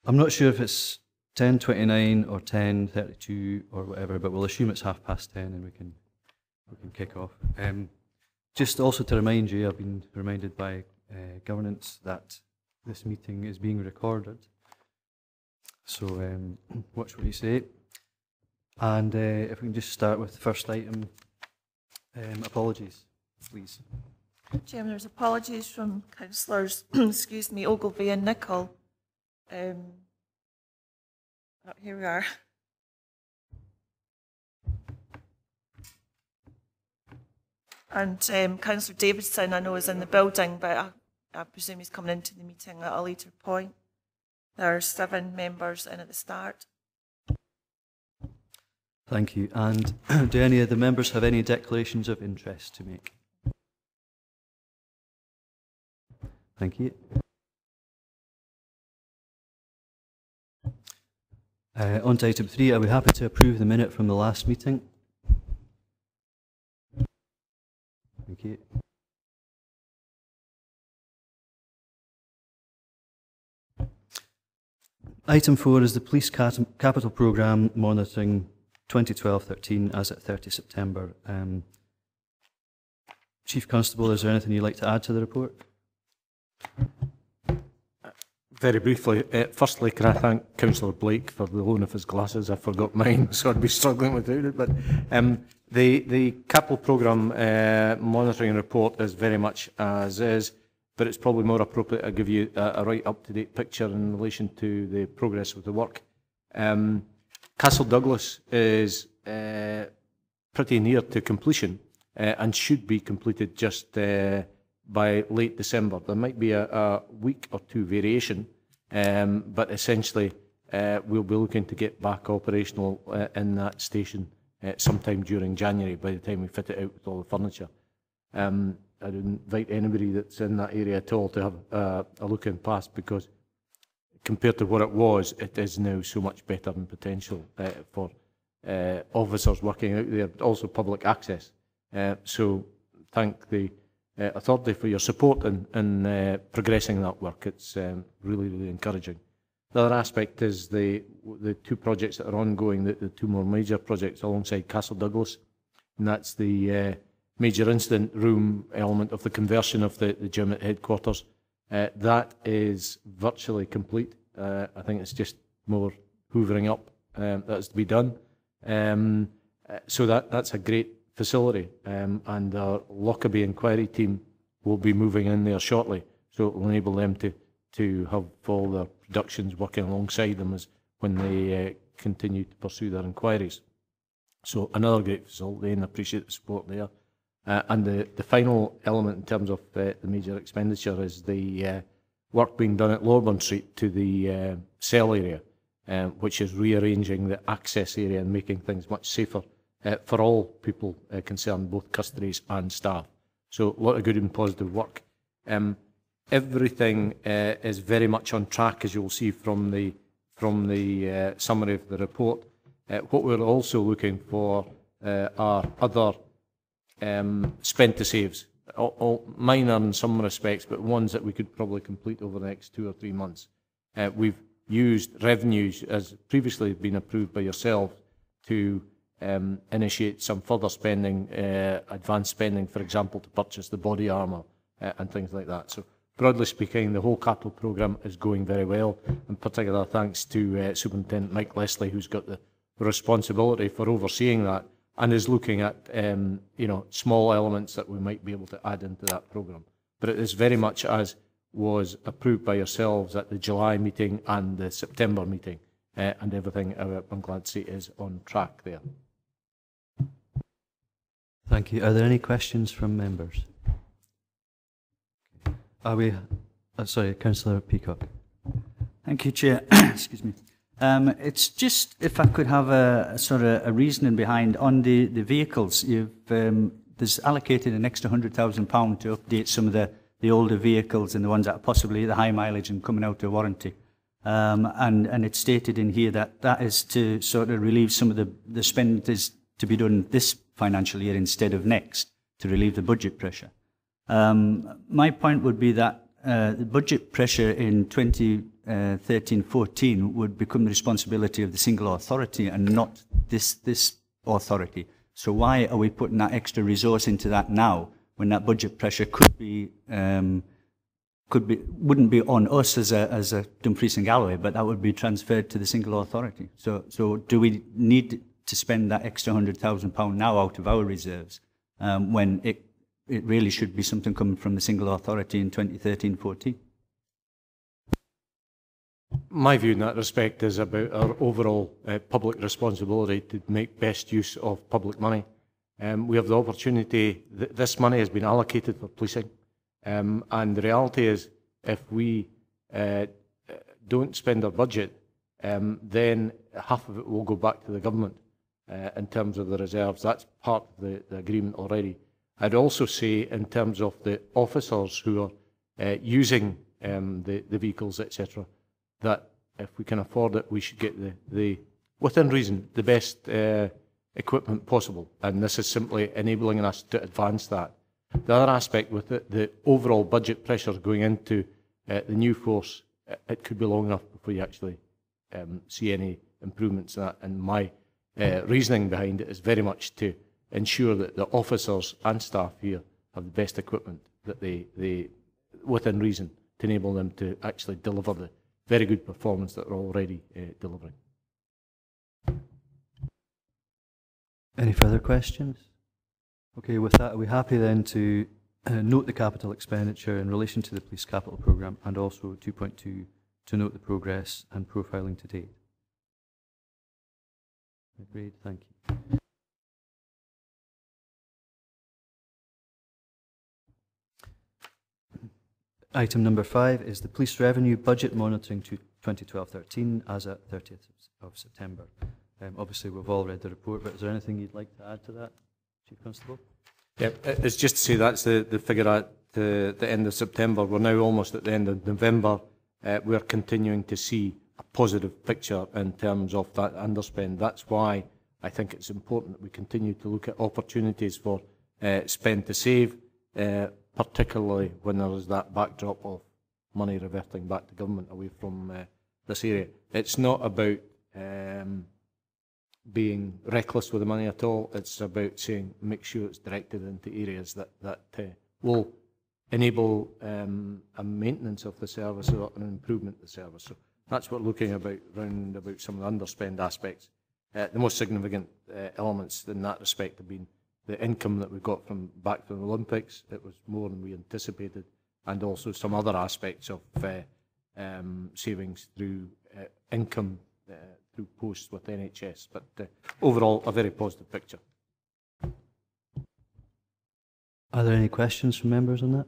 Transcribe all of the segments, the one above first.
I'm not sure if it's 10:29 or 10:32 or whatever, but we'll assume it's 10:30 and we can kick off. Just also to remind you, I've been reminded by governance that this meeting is being recorded. So watch what you say. And if we can just start with the first item, apologies, please. Chairman, there's apologies from councillors, excuse me, Ogilvie and Nicholl. Here we are. And Councillor Davidson, I know, is in the building, but I presume he's coming into the meeting at a later point. There are 7 members in at the start. Thank you. And do any of the members have any declarations of interest to make? Thank you. On to item 3, are we happy to approve the minute from the last meeting? Thank you. Item 4 is the Police Capital Programme monitoring 2012-13 as at 30 September. Chief Constable, is there anything you'd like to add to the report? Very briefly, firstly, can I thank Councillor Blake for the loan of his glasses? I forgot mine, so I'd be struggling without it. But the capital programme monitoring report is very much as is, but it's probably more appropriate to give you a right up-to-date picture in relation to the progress of the work. Castle Douglas is pretty near to completion and should be completed just by late December. There might be a week or two variation, but essentially we'll be looking to get back operational in that station sometime during January by the time we fit it out with all the furniture. I'd invite anybody that's in that area at all to have a look in past, because compared to what it was, it is now so much better in potential for officers working out there, but also public access. So thank the authority for your support in progressing that work. It's really, really encouraging. The other aspect is the 2 projects that are ongoing, the 2 more major projects alongside Castle Douglas, and that's the major incident room element of the conversion of the gym at headquarters. That is virtually complete. I think it's just more hoovering up that's to be done. So that's a great facility, and our Lockerbie inquiry team will be moving in there shortly, so it will enable them to have all their productions working alongside them as when they continue to pursue their inquiries. So another great facility, and I appreciate the support there. And the final element in terms of the major expenditure is the work being done at Lorburn Street to the cell area, which is rearranging the access area and making things much safer for all people concerned, both custodies and staff. So a lot of good and positive work. Everything is very much on track, as you'll see from the summary of the report. What we're also looking for are other spend to saves, all minor in some respects, but ones that we could probably complete over the next 2 or 3 months. We've used revenues, as previously been approved by yourself, to initiate some further spending, advanced spending, for example, to purchase the body armour and things like that. So broadly speaking, the whole capital programme is going very well, and particular thanks to Superintendent Mike Leslie, who's got the responsibility for overseeing that, and is looking at small elements that we might be able to add into that programme. But it is very much as was approved by yourselves at the July meeting and the September meeting, and everything, I'm glad to see, is on track there. Thank you. Are there any questions from members? Are we... sorry, Councillor Peacock. Thank you, Chair. Excuse me. It's just, if I could have a sort of a reasoning behind on the vehicles. There's allocated an extra £100,000 to update some of the older vehicles and the ones that are possibly the high mileage and coming out of warranty. And it's stated in here that that is to sort of relieve some of the spend is to be done this financial year instead of next, to relieve the budget pressure. My point would be that the budget pressure in 13-14 would become the responsibility of the single authority and not this authority. So why are we putting that extra resource into that now when that budget pressure wouldn't be on us as a Dumfries and Galloway, but that would be transferred to the single authority. So do we need to spend that extra £100,000 now out of our reserves when it really should be something coming from the single authority in 2013-14? My view in that respect is about our overall public responsibility to make best use of public money. We have the opportunity, this money has been allocated for policing, and the reality is if we don't spend our budget, then half of it will go back to the government in terms of the reserves. That's part of the agreement already. I'd also say in terms of the officers who are using the vehicles, etc., that if we can afford it, we should get the within reason, the best equipment possible. And this is simply enabling us to advance that. The other aspect with it, the overall budget pressures going into the new force, it could be long enough before you actually see any improvements in that. And my reasoning behind it is very much to ensure that the officers and staff here have the best equipment that they within reason, to enable them to actually deliver the very good performance that they're already delivering. Any further questions? Okay, with that, are we happy then to note the capital expenditure in relation to the police capital programme, and also 2.2 to note the progress and profiling to date? Agreed, thank you. Item number 5 is the police revenue budget monitoring to 2012-13 as at 30th of September. Obviously, we've all read the report, but is there anything you'd like to add to that, Chief Constable? Yeah, it's just to say that's the figure at the end of September. We're now almost at the end of November. We're continuing to see a positive picture in terms of that underspend. That's why I think it's important that we continue to look at opportunities for spend to save, particularly when there is that backdrop of money reverting back to government away from this area. It's not about being reckless with the money at all. It's about saying make sure it's directed into areas that will enable a maintenance of the service or an improvement of the service. So that's what we're looking about round about some of the underspend aspects. The most significant elements in that respect have been the income that we got back from the Olympics. It was more than we anticipated, and also some other aspects of savings through income through posts with NHS. But overall, a very positive picture. Are there any questions from members on that?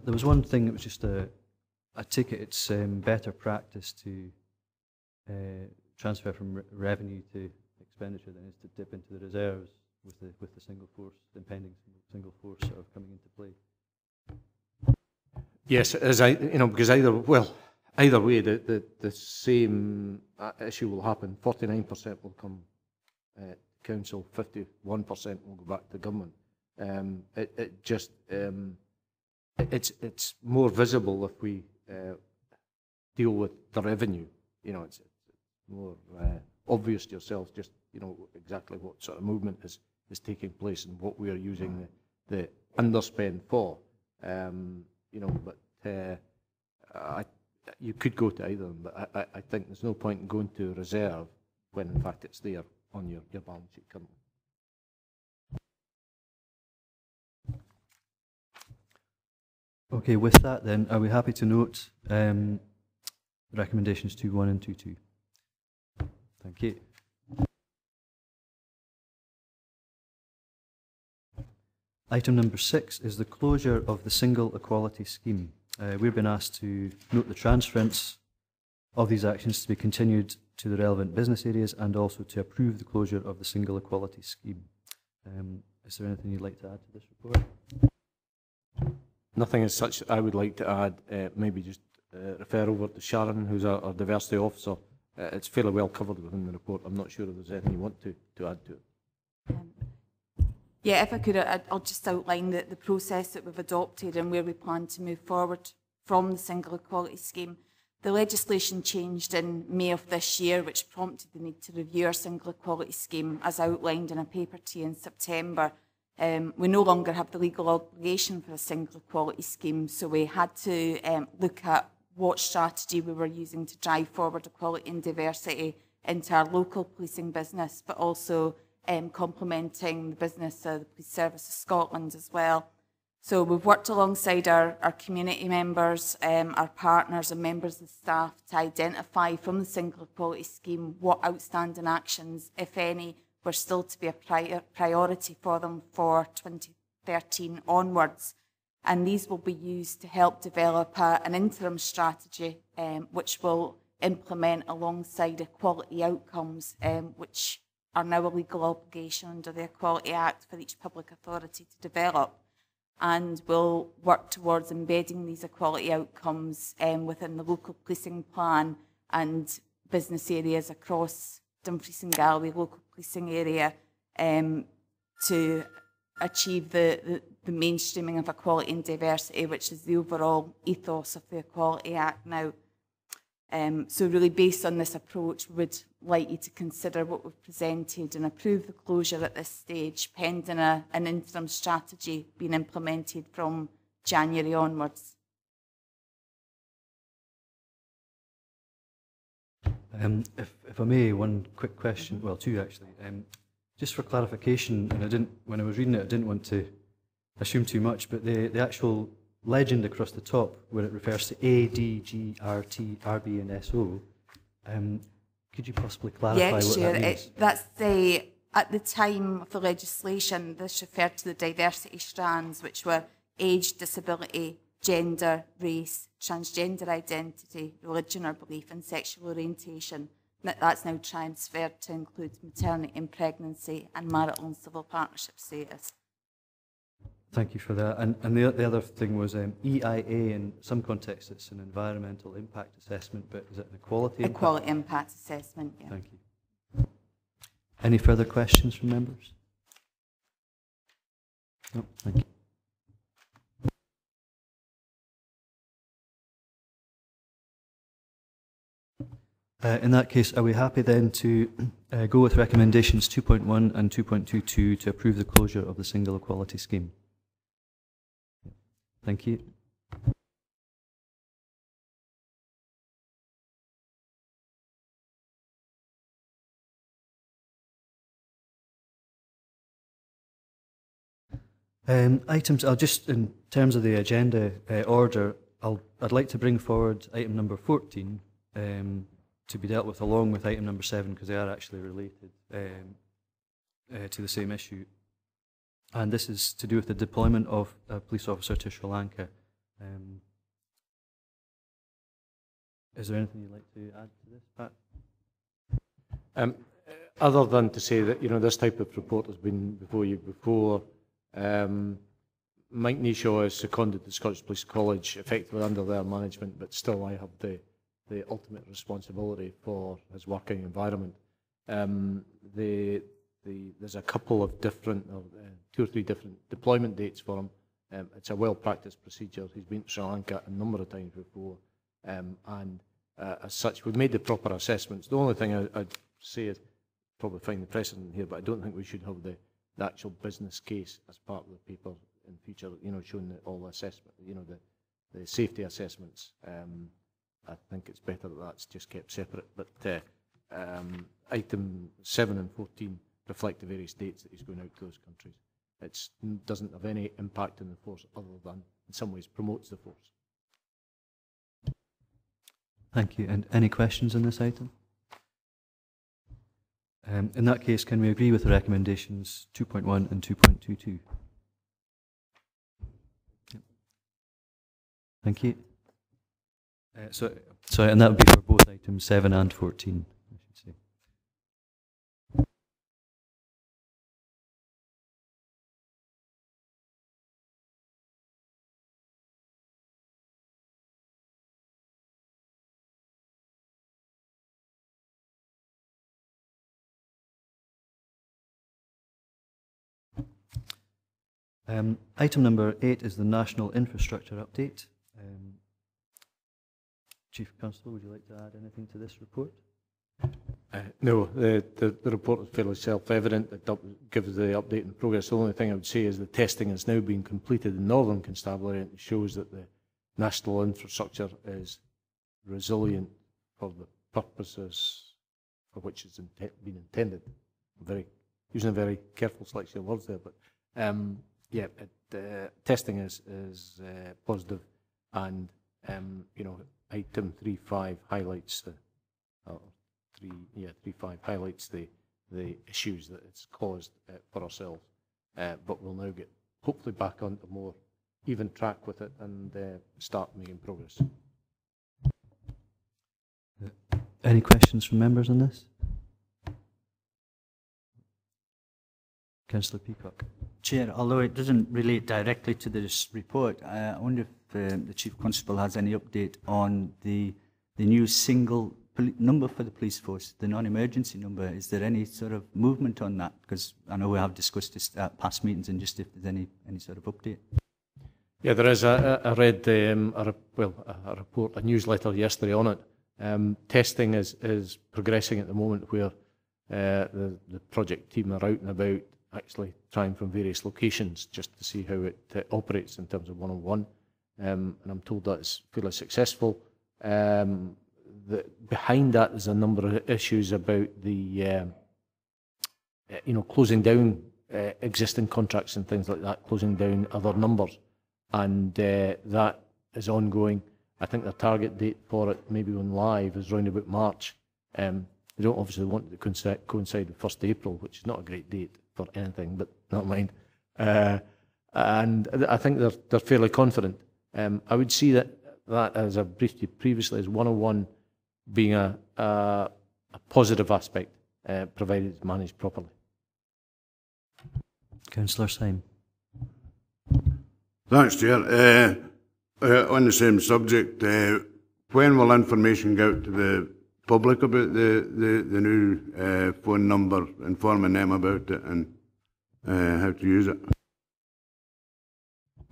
There was one thing that was just I take it it's better practice to transfer from revenue to expenditure than it is to dip into the reserves with the single force, the impending single force sort of coming into play. Yes, as because either way, the same issue will happen. 49% will come council, 51% will go back to government. It's more visible if we deal with the revenue. It's more obvious to yourselves just exactly what sort of movement is taking place and what we are using the underspend for. But you could go to either, but I think there's no point in going to reserve when in fact it's there on your balance sheet currently. Okay, with that then, are we happy to note recommendations 2.1 and 2.2? Thank you. Item number 6 is the closure of the single equality scheme. We've been asked to note the transference of these actions to be continued to the relevant business areas and also to approve the closure of the single equality scheme. Is there anything you'd like to add to this report? Nothing as such I would like to add. Maybe just refer over to Sharon, who's our diversity officer. It's fairly well covered within the report. I'm not sure if there's anything you want to add to it. Yeah, if I could, I'll just outline the process that we've adopted and where we plan to move forward from the single equality scheme. The legislation changed in May of this year, which prompted the need to review our single equality scheme as outlined in a paper to you in September. We no longer have the legal obligation for a single equality scheme, so we had to look at what strategy we were using to drive forward equality and diversity into our local policing business, but also complementing the business of the Police Service of Scotland as well. So we've worked alongside our community members, our partners and members of the staff to identify from the single equality scheme what outstanding actions, if any, were still to be a priority for them for 2013 onwards. And these will be used to help develop an interim strategy which will implement alongside equality outcomes, which are now a legal obligation under the Equality Act for each public authority to develop. And we'll work towards embedding these equality outcomes within the local policing plan and business areas across Dumfries and Galloway local policing area to achieve the mainstreaming of equality and diversity, which is the overall ethos of the Equality Act now. So really based on this approach, we would like you to consider what we've presented and approve the closure at this stage, pending an interim strategy being implemented from January onwards. If I may, one quick question, well, two actually. Just for clarification, and when I was reading it, I didn't want to assume too much, but the actual legend across the top, where it refers to A, D, G, R, T, RB, and SO, could you possibly clarify what that means? That's at the time of the legislation, this referred to the diversity strands, which were age, disability, gender, race, transgender identity, religion or belief, and sexual orientation. That's now transferred to include maternity and pregnancy and marital and civil partnership status. Thank you for that. And the other thing was EIA, in some contexts it's an environmental impact assessment, but is it an equality impact? Equality impact assessment, yeah. Thank you. Any further questions from members? No, thank you. In that case, are we happy then to go with recommendations 2.1 and 2.22 to approve the closure of the single equality scheme? Thank you. Items, I'll just, in terms of the agenda order, I'd like to bring forward item number 14 to be dealt with along with item number 7, because they are actually related to the same issue. And this is to do with the deployment of a police officer to Sri Lanka. Is there anything you'd like to add to this, Pat? Other than to say that, this type of report has been before you before. Mike Neeshaw is seconded to Scottish Police College, effectively under their management, but still I have the ultimate responsibility for his working environment. There's a couple of different, 2 or 3 different deployment dates for him. It's a well-practiced procedure. He's been to Sri Lanka a number of times before, and as such, we've made the proper assessments. The only thing I'd say is probably find the precedent here, but I don't think we should have the actual business case as part of the paper in future. Showing that all the assessment, the safety assessments. I think it's better that that's just kept separate. But item 7 and 14 reflect the various dates that he's going out to those countries. It doesn't have any impact on the force other than, in some ways, promotes the force. Thank you. And any questions on this item? In that case, can we agree with the recommendations 2.1 and 2.22? Yep. Thank you. Sorry, and that would be for both items 7 and 14, I should say. Item number 8 is the National Infrastructure Update. Chief Constable, would you like to add anything to this report? No, the report is fairly self-evident. It gives the update and progress. The only thing I would say is the testing has now been completed in Northern Constabulary, and it shows that the national infrastructure is resilient for the purposes for which it's been intended. Using a very careful selection of words there, but yeah, testing is positive, and item 3.5 highlights the 3.5 highlights the issues that it's caused for ourselves, but we'll now get hopefully back onto more even track with it and start making progress. Any questions from members on this? Councillor Peacock. Chair, although it doesn't relate directly to this report, I wonder if the Chief Constable has any update on the new single number for the police force, the non-emergency number. Is there any sort of movement on that? Because I know we have discussed this at past meetings, and just if there's any sort of update. Yeah, there is. I read a report, a newsletter yesterday on it. Testing is progressing at the moment, where the project team are out and about, actually trying from various locations just to see how it operates in terms of one-on-one. And I'm told that it's fairly successful. Behind that is a number of issues about the closing down existing contracts and things like that, closing down other numbers, and that is ongoing. I think the target date for it, maybe when live, is round about March. They don't obviously want it to coincide with 1st April, which is not a great date for anything, but not mind. And I think they're fairly confident. I would see that, as I briefed you previously, as 101 being a positive aspect, provided it's managed properly. Councillor Syme. Thanks, Chair. On the same subject, when will information go out to the public about the new phone number, informing them about it and how to use it?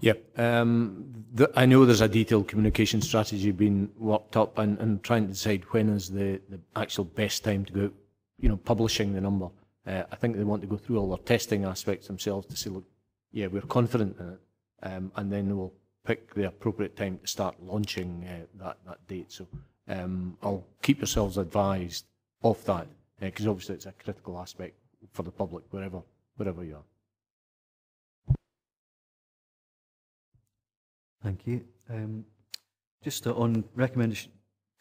Yeah, I know there's a detailed communication strategy being worked up, and trying to decide when is the actual best time to go, publishing the number. I think they want to go through all their testing aspects themselves to say, look, yeah, we're confident in it, and then we'll pick the appropriate time to start launching that date. So I'll keep yourselves advised of that, because obviously it's a critical aspect for the public wherever you are. Thank you. Just on recommendation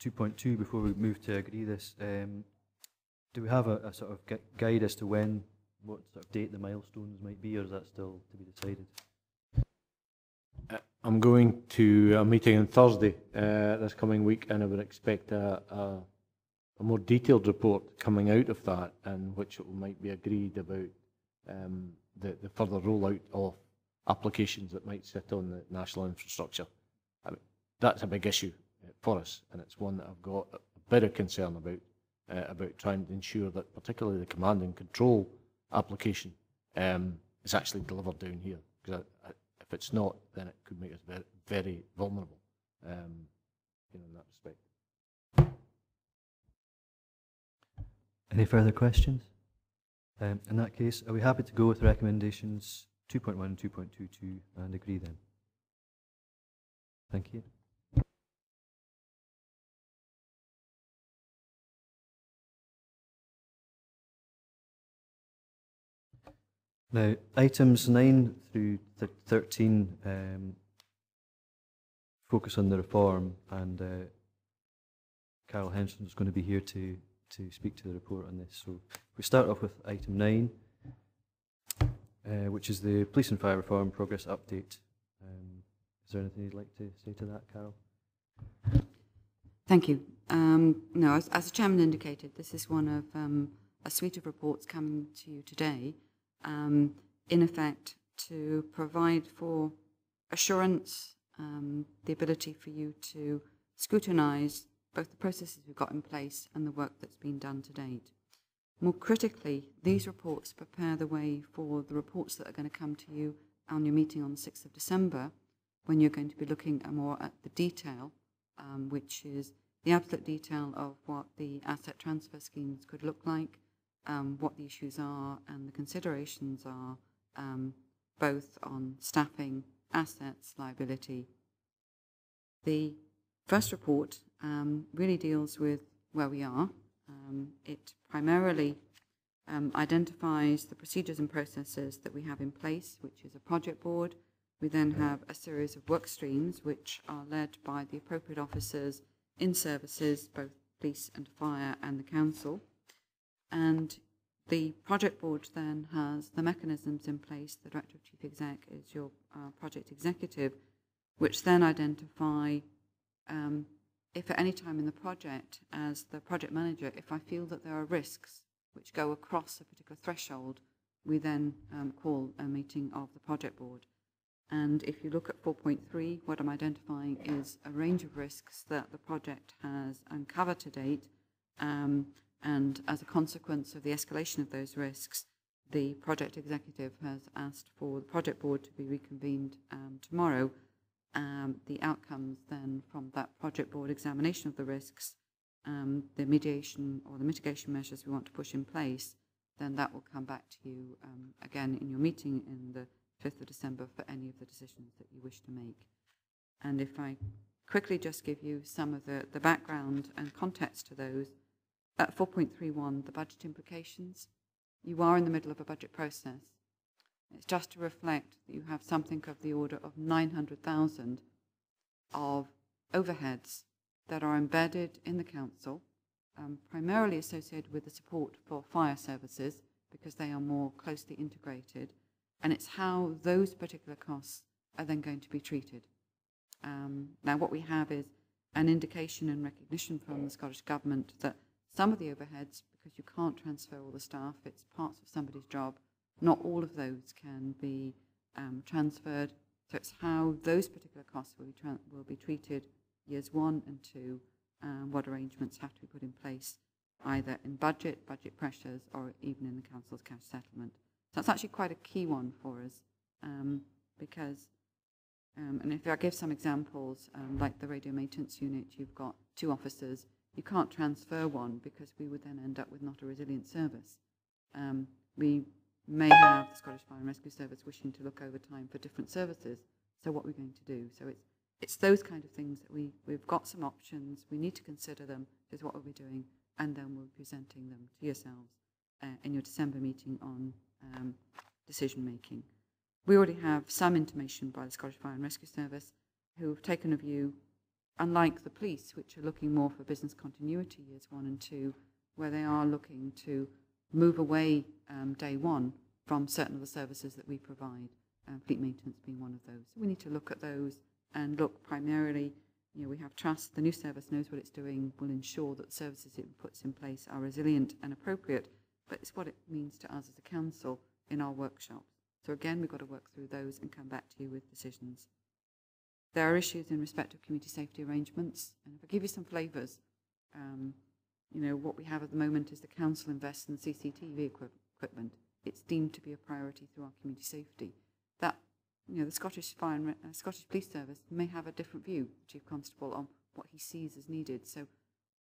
2.2, before we move to agree this, do we have a sort of guide as to what sort of date the milestones might be, or is that still to be decided? I'm going to a meeting on Thursday this coming week, and I would expect a more detailed report coming out of that, in which it might be agreed about the further rollout of applications that might sit on the national infrastructure. I mean, that's a big issue for us, and it's one that I've got a bit of concern about trying to ensure that particularly the command and control application is actually delivered down here. Because if it's not, then it could make us very, very vulnerable in that respect. Any further questions? In that case, are we happy to go with recommendations 2.1 and 2.22 and agree then? Thank you. Now, items 9 through 13 focus on the reform, and Carol Henson is going to be here to speak to the report on this. So we start off with item 9, which is the Police and Fire Reform Progress Update. Is there anything you'd like to say to that, Carol? Thank you. No, as the Chairman indicated, this is one of a suite of reports coming to you today, in effect to provide for assurance, the ability for you to scrutinise both the processes we've got in place and the work that's been done to date. More critically, these reports prepare the way for the reports that are going to come to you on your meeting on the 6th of December, when you're going to be looking more at the detail, which is the absolute detail of what the asset transfer schemes could look like, what the issues are and the considerations are, both on staffing, assets, liability. The first report really deals with where we are. It primarily identifies the procedures and processes that we have in place, which is a project board. We then have a series of work streams which are led by the appropriate officers in services, both police and fire and the council. And the project board then has the mechanisms in place. The Director of Chief Exec is your project executive, which then identify if at any time in the project, as the project manager, if I feel that there are risks which go across a particular threshold, we then call a meeting of the project board. And if you look at 4.3, what I'm identifying is a range of risks that the project has uncovered to date, and as a consequence of the escalation of those risks, the project executive has asked for the project board to be reconvened tomorrow. The outcomes then from that project board examination of the risks, the mediation or the mitigation measures we want to push in place, then that will come back to you again in your meeting in the 5th of December for any of the decisions that you wish to make. And if I quickly just give you some of the background and context to those, at 4.31, the budget implications, you are in the middle of a budget process. It's just to reflect that you have something of the order of 900,000 of overheads that are embedded in the council, primarily associated with the support for fire services, because they are more closely integrated, and it's how those particular costs are then going to be treated. Now, what we have is an indication and recognition from the Scottish Government that some of the overheads, because you can't transfer all the staff, it's parts of somebody's job, not all of those can be transferred. So it's how those particular costs will be treated years 1 and 2, what arrangements have to be put in place, either in budget pressures, or even in the council's cash settlement. So that's actually quite a key one for us, because, and if I give some examples, like the radio maintenance unit, you've got 2 officers. You can't transfer one because we would then end up with not a resilient service. We may have the Scottish Fire and Rescue Service wishing to look over time for different services. So what we're going to do. So it's those kind of things that we've got some options. We need to consider them. Is what we'll be doing, and then we'll be presenting them to yourselves in your December meeting on decision making. We already have some intimation by the Scottish Fire and Rescue Service, who have taken a view, unlike the police, which are looking more for business continuity years 1 and 2, where they are looking to move away day 1 from certain of the services that we provide, fleet maintenance being one of those. So we need to look at those and look primarily, we have trust, the new service knows what it's doing, will ensure that the services it puts in place are resilient and appropriate, but it's what it means to us as a council in our workshops. So again, we've got to work through those and come back to you with decisions. There are issues in respect of community safety arrangements, and if I give you some flavours, what we have at the moment is the council invests in CCTV equipment. It's deemed to be a priority through our community safety. That, the Scottish Fire and Scottish Police Service may have a different view, Chief Constable, on what he sees as needed. So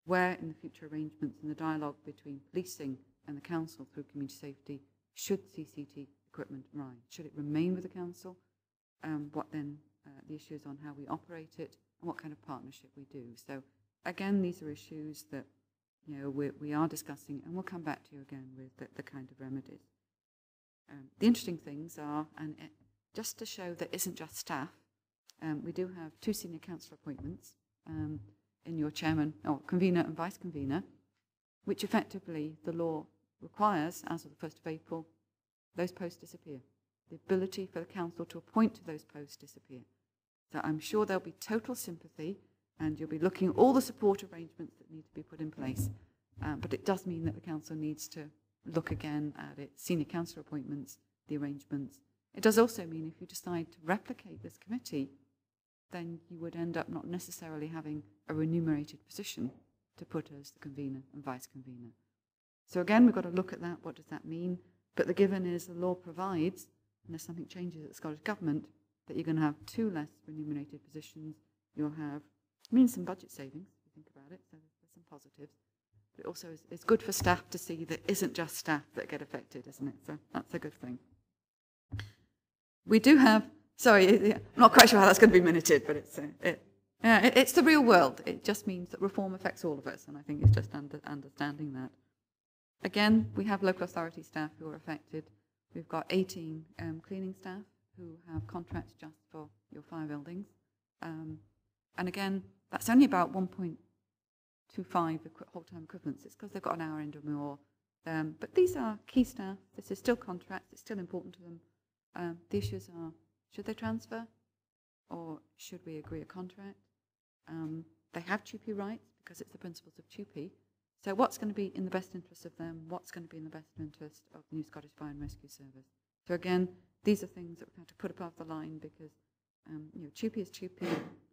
where in the future arrangements and the dialogue between policing and the council through community safety should CCTV equipment rise? Should it remain with the council? What then the issues on how we operate it and what kind of partnership we do. So again, these are issues that we are discussing, and we'll come back to you again with the kind of remedies. The interesting things are, and just to show that isn't just staff, we do have 2 senior councillor appointments in your chairman or convener and vice convener, which effectively the law requires, as of the 1st of April, those posts disappear. The ability for the council to appoint to those posts disappear. So I'm sure there'll be total sympathy, and you'll be looking at all the support arrangements that need to be put in place. But it does mean that the council needs to look again at its senior councillor appointments, the arrangements. It does also mean if you decide to replicate this committee, then you would end up not necessarily having a remunerated position to put as the convener and vice convener. So again, we've got to look at that. What does that mean? But the given is the law provides, unless something changes at the Scottish Government, that you're going to have 2 less remunerated positions. You'll have, means some budget savings, if you think about it, so there's some positives. But it also is good for staff to see that it isn't just staff that get affected, isn't it? So that's a good thing. We do have, sorry, I'm not quite sure how that's going to be minuted, but it's the real world. It just means that reform affects all of us, and I think it's just understanding that. Again, we have local authority staff who are affected. We've got 18 cleaning staff who have contracts just for your fire buildings. And again, that's only about 1.25 whole-time equivalents. It's because they've got an hour into more. But these are key staff. This is still contracts. It's still important to them. The issues are, should they transfer? Or should we agree a contract? They have TUPE rights because it's the principles of TUPE. So what's going to be in the best interest of them? What's going to be in the best interest of the New Scottish Fire and Rescue Service? So again, these are things that we've had to put above the line because TUPE is TUPE.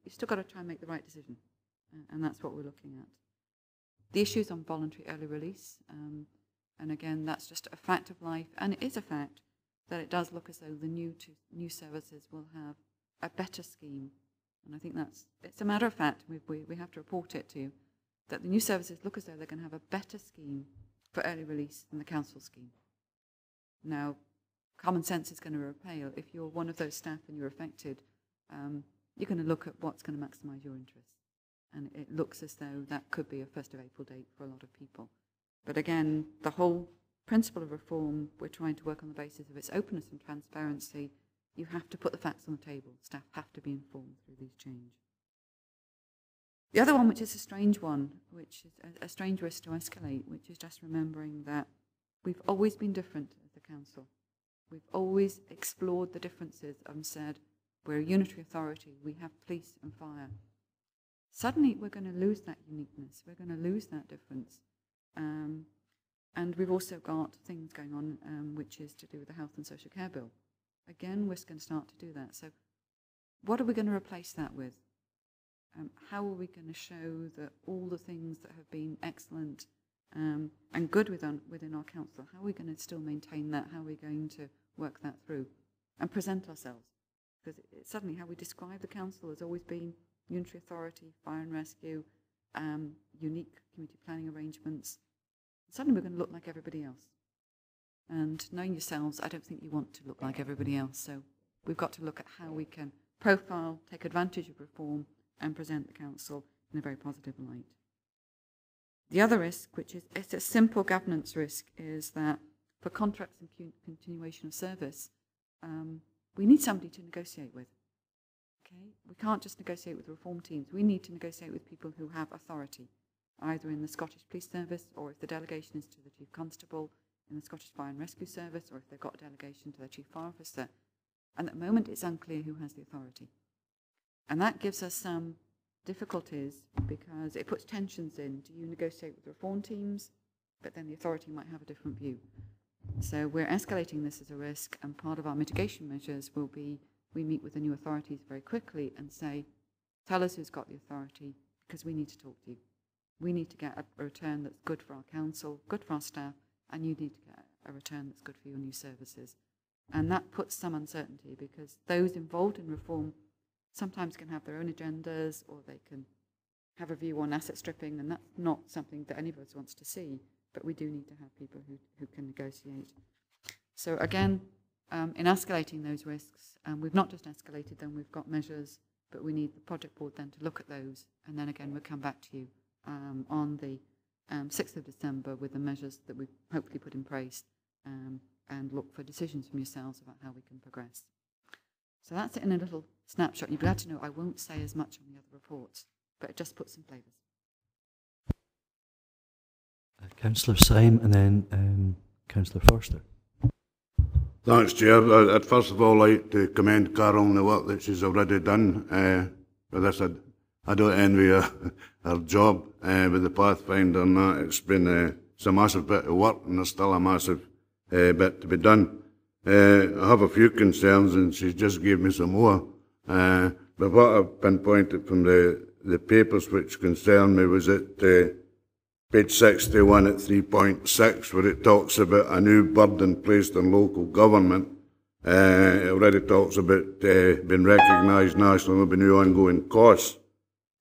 You've still got to try and make the right decision. And that's what we're looking at. The issues on voluntary early release. And again, that's just a fact of life. And it is a fact that it does look as though the new services will have a better scheme. And I think it's a matter of fact. We have to report it to you, that the new services look as though they're going to have a better scheme for early release than the council scheme. Now, common sense is going to repel. If you're one of those staff and you're affected, you're going to look at what's going to maximise your interests. And it looks as though that could be a 1st of April date for a lot of people. But again, the whole principle of reform, we're trying to work on the basis of its openness and transparency. You have to put the facts on the table. Staff have to be informed through these changes. The other one, which is a strange one, which is a strange risk to escalate, which is just remembering that we've always been different as a council. We've always explored the differences and said, we're a unitary authority, we have police and fire. Suddenly we're going to lose that uniqueness, we're going to lose that difference. And we've also got things going on which is to do with the Health and Social Care Bill. Again, we're going to start to do that. So what are we going to replace that with? How are we going to show that all the things that have been excellent and good within our council, how are we going to still maintain that? How are we going to work that through and present ourselves? Because suddenly how we describe the council has always been unitary authority, fire and rescue, unique community planning arrangements. Suddenly we're going to look like everybody else. And knowing yourselves, I don't think you want to look like everybody else. So we've got to look at how we can profile, take advantage of reform, and present the council in a very positive light. The other risk, which is it's a simple governance risk, is that for contracts and continuation of service, we need somebody to negotiate with. Okay? We can't just negotiate with reform teams. We need to negotiate with people who have authority, either in the Scottish Police Service, or if the delegation is to the Chief Constable in the Scottish Fire and Rescue Service, or if they've got a delegation to their Chief Fire Officer. And at the moment, it's unclear who has the authority. And that gives us some difficulties because it puts tensions in. Do you negotiate with reform teams? But then the authority might have a different view. So we're escalating this as a risk, and part of our mitigation measures will be we meet with the new authorities very quickly and say, tell us who's got the authority, because we need to talk to you. We need to get a return that's good for our council, good for our staff, and you need to get a return that's good for your new services. And that puts some uncertainty because those involved in reform sometimes can have their own agendas, or they can have a view on asset stripping, and that's not something that any of us wants to see, but we do need to have people who can negotiate. So again, in escalating those risks, we've not just escalated them, we've got measures, but we need the project board then to look at those, and then again we'll come back to you on the 6th of December with the measures that we've hopefully put in place, and look for decisions from yourselves about how we can progress. So that's it in a little snapshot. You'll be glad to know I won't say as much on the other reports, but it just puts some flavours. Councillor Syme and then Councillor Forster. Thanks, Chair. I'd first of all like to commend Carol on the work that she's already done with this. I don't envy her job with the Pathfinder and that. It's been it's a massive bit of work, and there's still a massive bit to be done. I have a few concerns, and she just gave me some more. But what I've pinpointed from the papers which concern me was at page 61 at 3.6, where it talks about a new burden placed on local government. It already talks about being recognised nationally with new ongoing costs.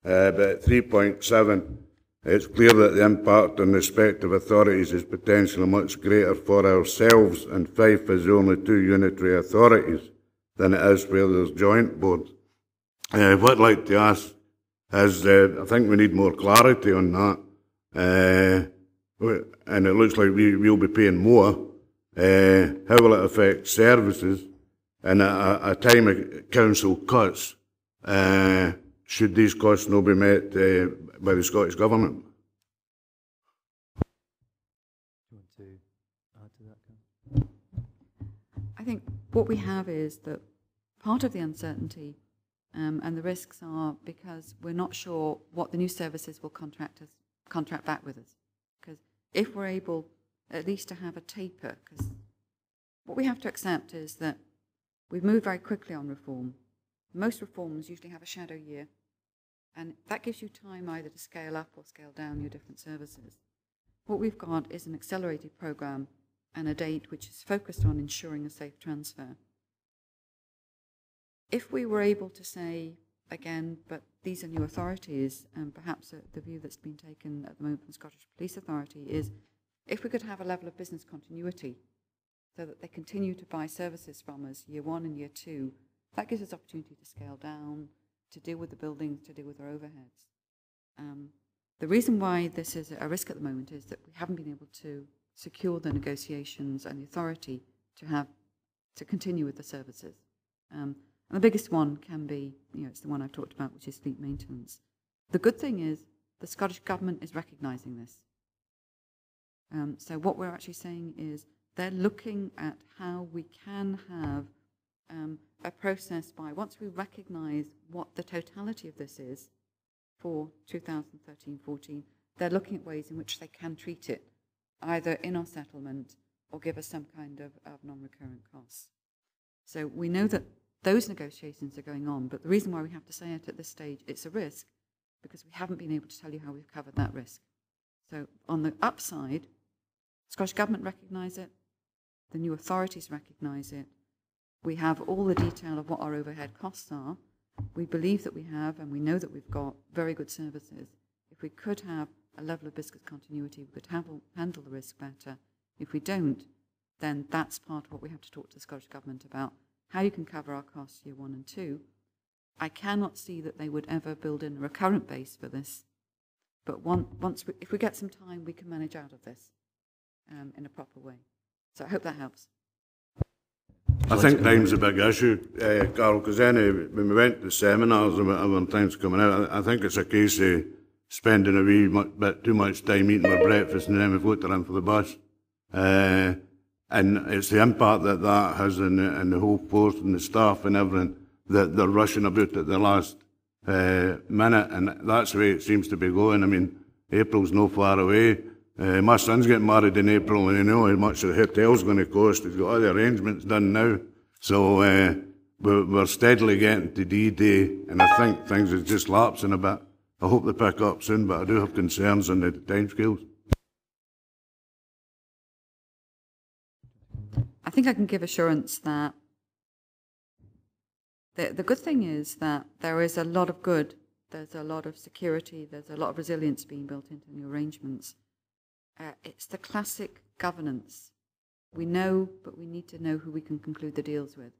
but at 3.7, it's clear that the impact on respective authorities is potentially much greater for ourselves, and Fife is the only 2 unitary authorities, than it is where there's joint boards. What I'd like to ask is, I think we need more clarity on that, and it looks like we'll be paying more. How will it affect services? And at a time of council cuts, should these costs not be met by the Scottish Government? Do you want to add to that, Karen? I think what we have is that part of the uncertainty and the risks are because we're not sure what the new services will contract back with us. Because if we're able at least to have a taper, because what we have to accept is that we've moved very quickly on reform. Most reforms usually have a shadow year, and that gives you time either to scale up or scale down your different services. What we've got is an accelerated programme and a date which is focused on ensuring a safe transfer. If we were able to say, again, but these are new authorities, and perhaps the view that's been taken at the moment from the Scottish Police Authority is, if we could have a level of business continuity so that they continue to buy services from us year 1 and year 2, that gives us opportunity to scale down, to deal with the buildings, to deal with our overheads. The reason why this is a risk at the moment is that we haven't been able to secure the negotiations and the authority to continue with the services. And the biggest one can be, it's the one I've talked about, which is fleet maintenance. The good thing is the Scottish Government is recognising this. So what we're actually saying is they're looking at how we can have a process by, once we recognise what the totality of this is for 2013-14, they're looking at ways in which they can treat it, either in our settlement or give us some kind of non-recurrent costs. So we know that those negotiations are going on, but the reason why we have to say it at this stage, it's a risk, because we haven't been able to tell you how we've covered that risk. So on the upside, the Scottish Government recognise it, the new authorities recognise it, we have all the detail of what our overhead costs are, we believe that we have, and we know that we've got very good services. If we could have a level of business continuity, we could handle the risk better. If we don't, then that's part of what we have to talk to the Scottish Government about, how you can cover our costs year 1 and 2. I cannot see that they would ever build in a recurrent base for this, but if we get some time, we can manage out of this in a proper way. So I hope that helps. I think time's a big issue, Carol, because when we went to seminars and when time's coming out, I think it's a case of spending a wee bit too much time eating our breakfast and then we float in for the bus. And it's the impact that has in the whole force and the staff and everything, that they're rushing about at the last minute, and that's the way it seems to be going. I mean, April's no far away. My son's getting married in April, and you know how much the hotel's going to cost. He's got all the arrangements done now. So we're steadily getting to D-Day, and I think things are just lapsing a bit. I hope they pick up soon, but I do have concerns on the timescales. I think I can give assurance that the good thing is that there is a lot of good, there's a lot of security, there's a lot of resilience being built into new arrangements. It's the classic governance. We know, but we need to know who we can conclude the deals with.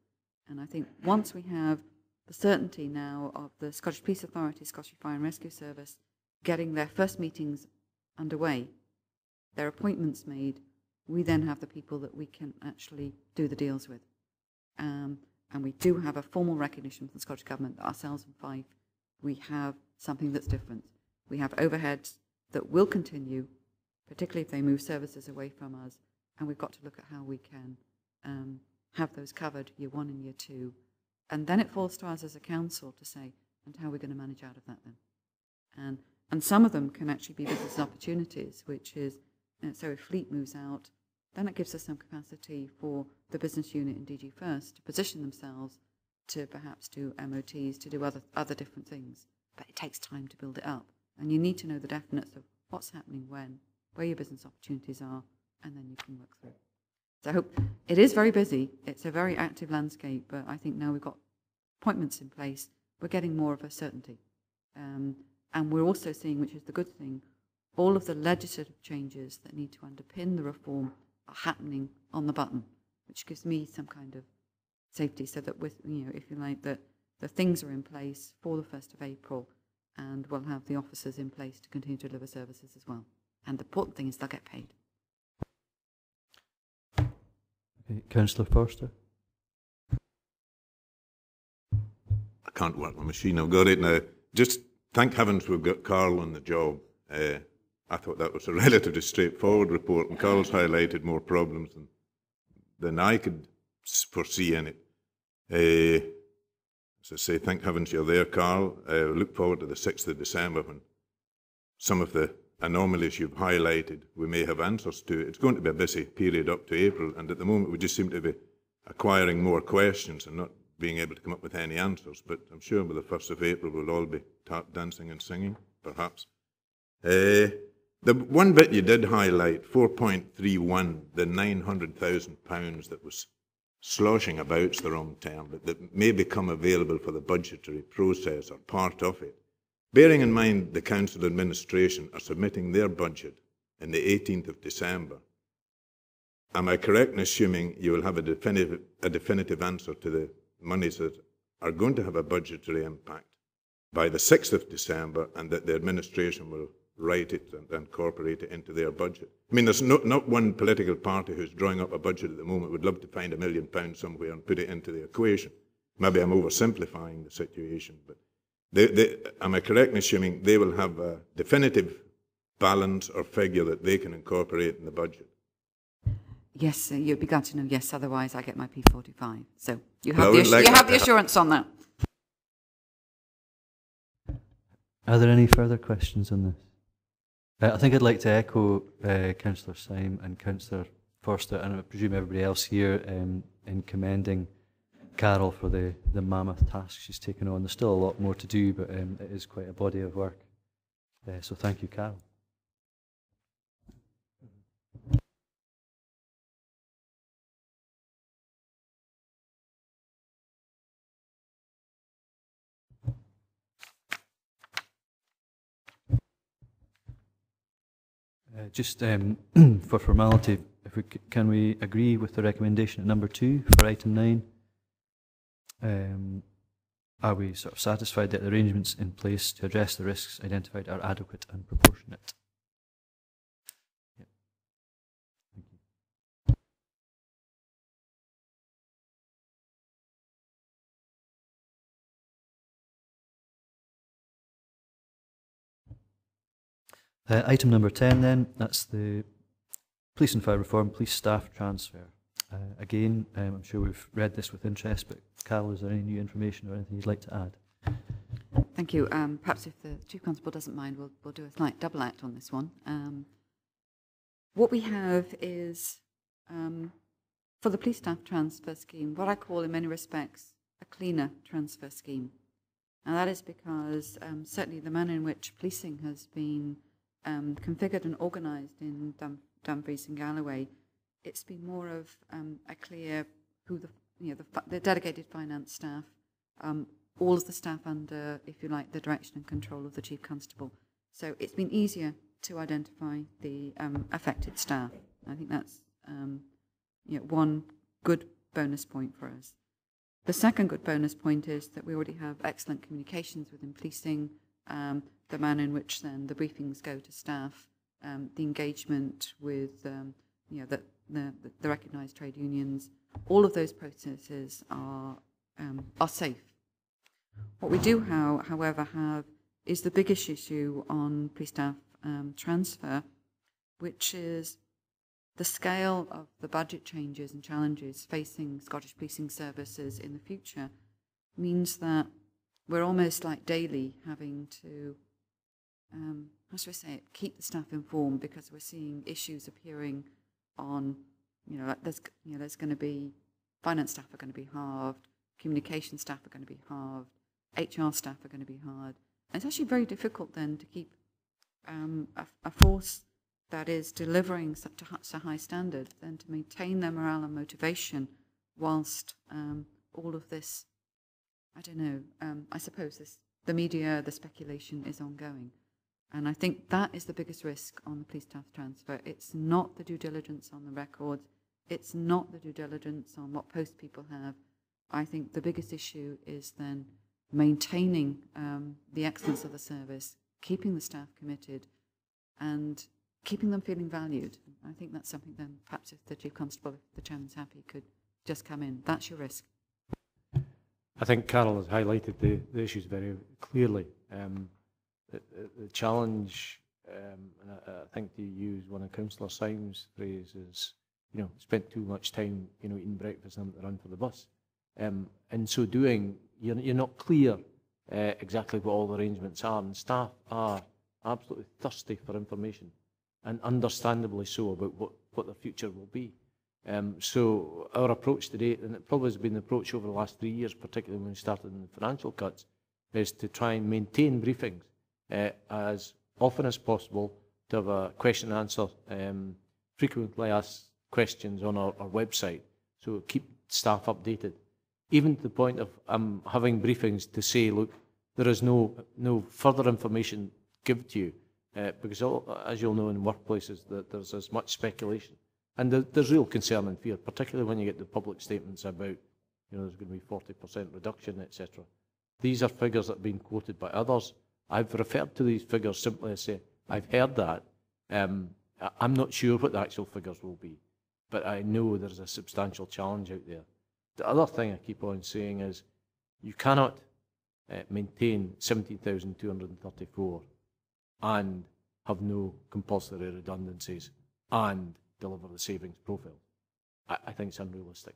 And I think once we have the certainty now of the Scottish Police Authority, Scottish Fire and Rescue Service getting their first meetings underway, their appointments made, we then have the people that we can actually do the deals with. And we do have a formal recognition from the Scottish Government that ourselves and Fife, we have something that's different. We have overheads that will continue, particularly if they move services away from us, and we've got to look at how we can have those covered year 1 and year 2. And then it falls to us as a council to say, and how are we going to manage out of that then? And some of them can actually be business opportunities, which is, so if fleet moves out, then it gives us some capacity for the business unit in DG First to position themselves to perhaps do MOTs, to do other different things. But it takes time to build it up. And you need to know the definites of what's happening when, where your business opportunities are, and then you can work through. So I hope it is very busy. It's a very active landscape, but I think now we've got appointments in place, we're getting more of a certainty. And we're also seeing, which is the good thing, all of the legislative changes that need to underpin the reform are happening on the button, which gives me some kind of safety, so that with, if you like, that the things are in place for the 1st of April, and we'll have the officers in place to continue to deliver services as well. And the important thing is they'll get paid. Okay, Councillor Forster. I can't work my machine. I've got it now. Just thank heavens we've got Carl on the job. I thought that was a relatively straightforward report, and Carl's highlighted more problems than I could foresee in it. As I say, thank heavens you're there, Carl. Look forward to the 6th of December when some of the anomalies you've highlighted we may have answers to. It's going to be a busy period up to April, and at the moment we just seem to be acquiring more questions and not being able to come up with any answers. But I'm sure by the 1st of April we'll all be tap dancing and singing, perhaps. The one bit you did highlight, 4.31, the £900,000 that was sloshing about's the wrong term, but that may become available for the budgetary process or part of it. Bearing in mind the council administration are submitting their budget on the 18th of December, am I correct in assuming you will have a definitive answer to the monies that are going to have a budgetary impact by the 6th of December, and that the administration will write it and incorporate it into their budget? I mean, there's not one political party who's drawing up a budget at the moment would love to find £1 million somewhere and put it into the equation. Maybe I'm oversimplifying the situation, but am I correct in assuming they will have a definitive balance or figure that they can incorporate in the budget? Yes, you'd be glad to know yes, otherwise I get my P45. So you have the assurance on that. Are there any further questions on this? I think I'd like to echo Councillor Syme and Councillor Forster, and I presume everybody else here, in commending Carol for the mammoth task she's taken on. There's still a lot more to do, but it is quite a body of work. So thank you, Carol. Just for formality, can we agree with the recommendation at number 2 for item 9? Are we sort of satisfied that the arrangements in place to address the risks identified are adequate and proportionate? Yep. Thank you. Item number 10 then, that's the Police and Fire Reform, Police Staff Transfer. Again, I'm sure we've read this with interest, but Carol, is there any new information or anything you'd like to add? Thank you. Perhaps if the Chief Constable doesn't mind, we'll do a slight double act on this one. What we have is, for the police staff transfer scheme, what I call in many respects a cleaner transfer scheme. And that is because certainly the manner in which policing has been configured and organised in Dumfries and Galloway, it's been more of a clear who the delegated finance staff, all of the staff under, if you like, the direction and control of the Chief Constable. So it's been easier to identify the affected staff. I think that's one good bonus point for us. The second good bonus point is that we already have excellent communications within policing, the manner in which then the briefings go to staff, the engagement with the recognised trade unions. All of those processes are safe. What we do, however, have is the biggest issue on police staff transfer, which is the scale of the budget changes and challenges facing Scottish policing services in the future means that we're almost like daily having to, how should I say it, keep the staff informed, because we're seeing issues appearing on, there's going to be, finance staff are going to be halved, communication staff are going to be halved, HR staff are going to be hard. And it's actually very difficult then to keep a force that is delivering such a high standard, then to maintain their morale and motivation whilst all of this, I don't know, I suppose this the media, the speculation is ongoing. And I think that is the biggest risk on the police staff transfer. It's not the due diligence on the records. It's not the due diligence on what posts people have. I think the biggest issue is then maintaining the excellence of the service, keeping the staff committed, and keeping them feeling valued. I think that's something then perhaps if the Chief Constable, if the Chairman's happy, could just come in. That's your risk. I think Carol has highlighted the issues very clearly. The challenge, and I think to use one of Councillor Syme's phrases, spent too much time, eating breakfast and having to run for the bus. In so doing, you're not clear exactly what all the arrangements are, and staff are absolutely thirsty for information, and understandably so, about what their future will be. So our approach to date, and it probably has been the approach over the last 3 years, particularly when we started in the financial cuts, is to try and maintain briefings as often as possible, to have a question and answer, frequently asked questions on our website, so keep staff updated. Even to the point of having briefings to say, look, there is no further information given to you, because as you'll know in workplaces, that there's as much speculation. And there's real concern and fear, particularly when you get the public statements about, there's going to be 40% reduction, etc. These are figures that have been quoted by others. I've referred to these figures simply as say, I've heard that. I'm not sure what the actual figures will be, but I know there's a substantial challenge out there. The other thing I keep on saying is, you cannot maintain 17,234 and have no compulsory redundancies and deliver the savings profile. I think it's unrealistic.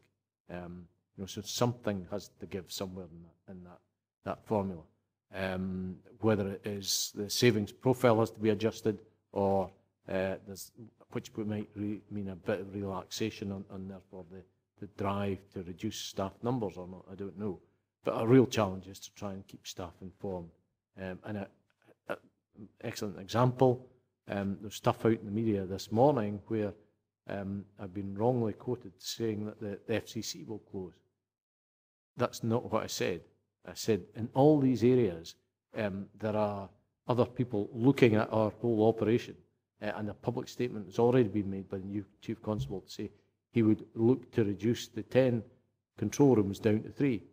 So something has to give somewhere in that formula. Whether it is the savings profile has to be adjusted, or which might mean a bit of relaxation and therefore the drive to reduce staff numbers or not, I don't know. But a real challenge is to try and keep staff informed. And an excellent example, there's stuff out in the media this morning where I've been wrongly quoted saying that the FCC will close. That's not what I said. I said in all these areas there are other people looking at our whole operation, and a public statement has already been made by the new Chief Constable to say he would look to reduce the 10 control rooms down to 3.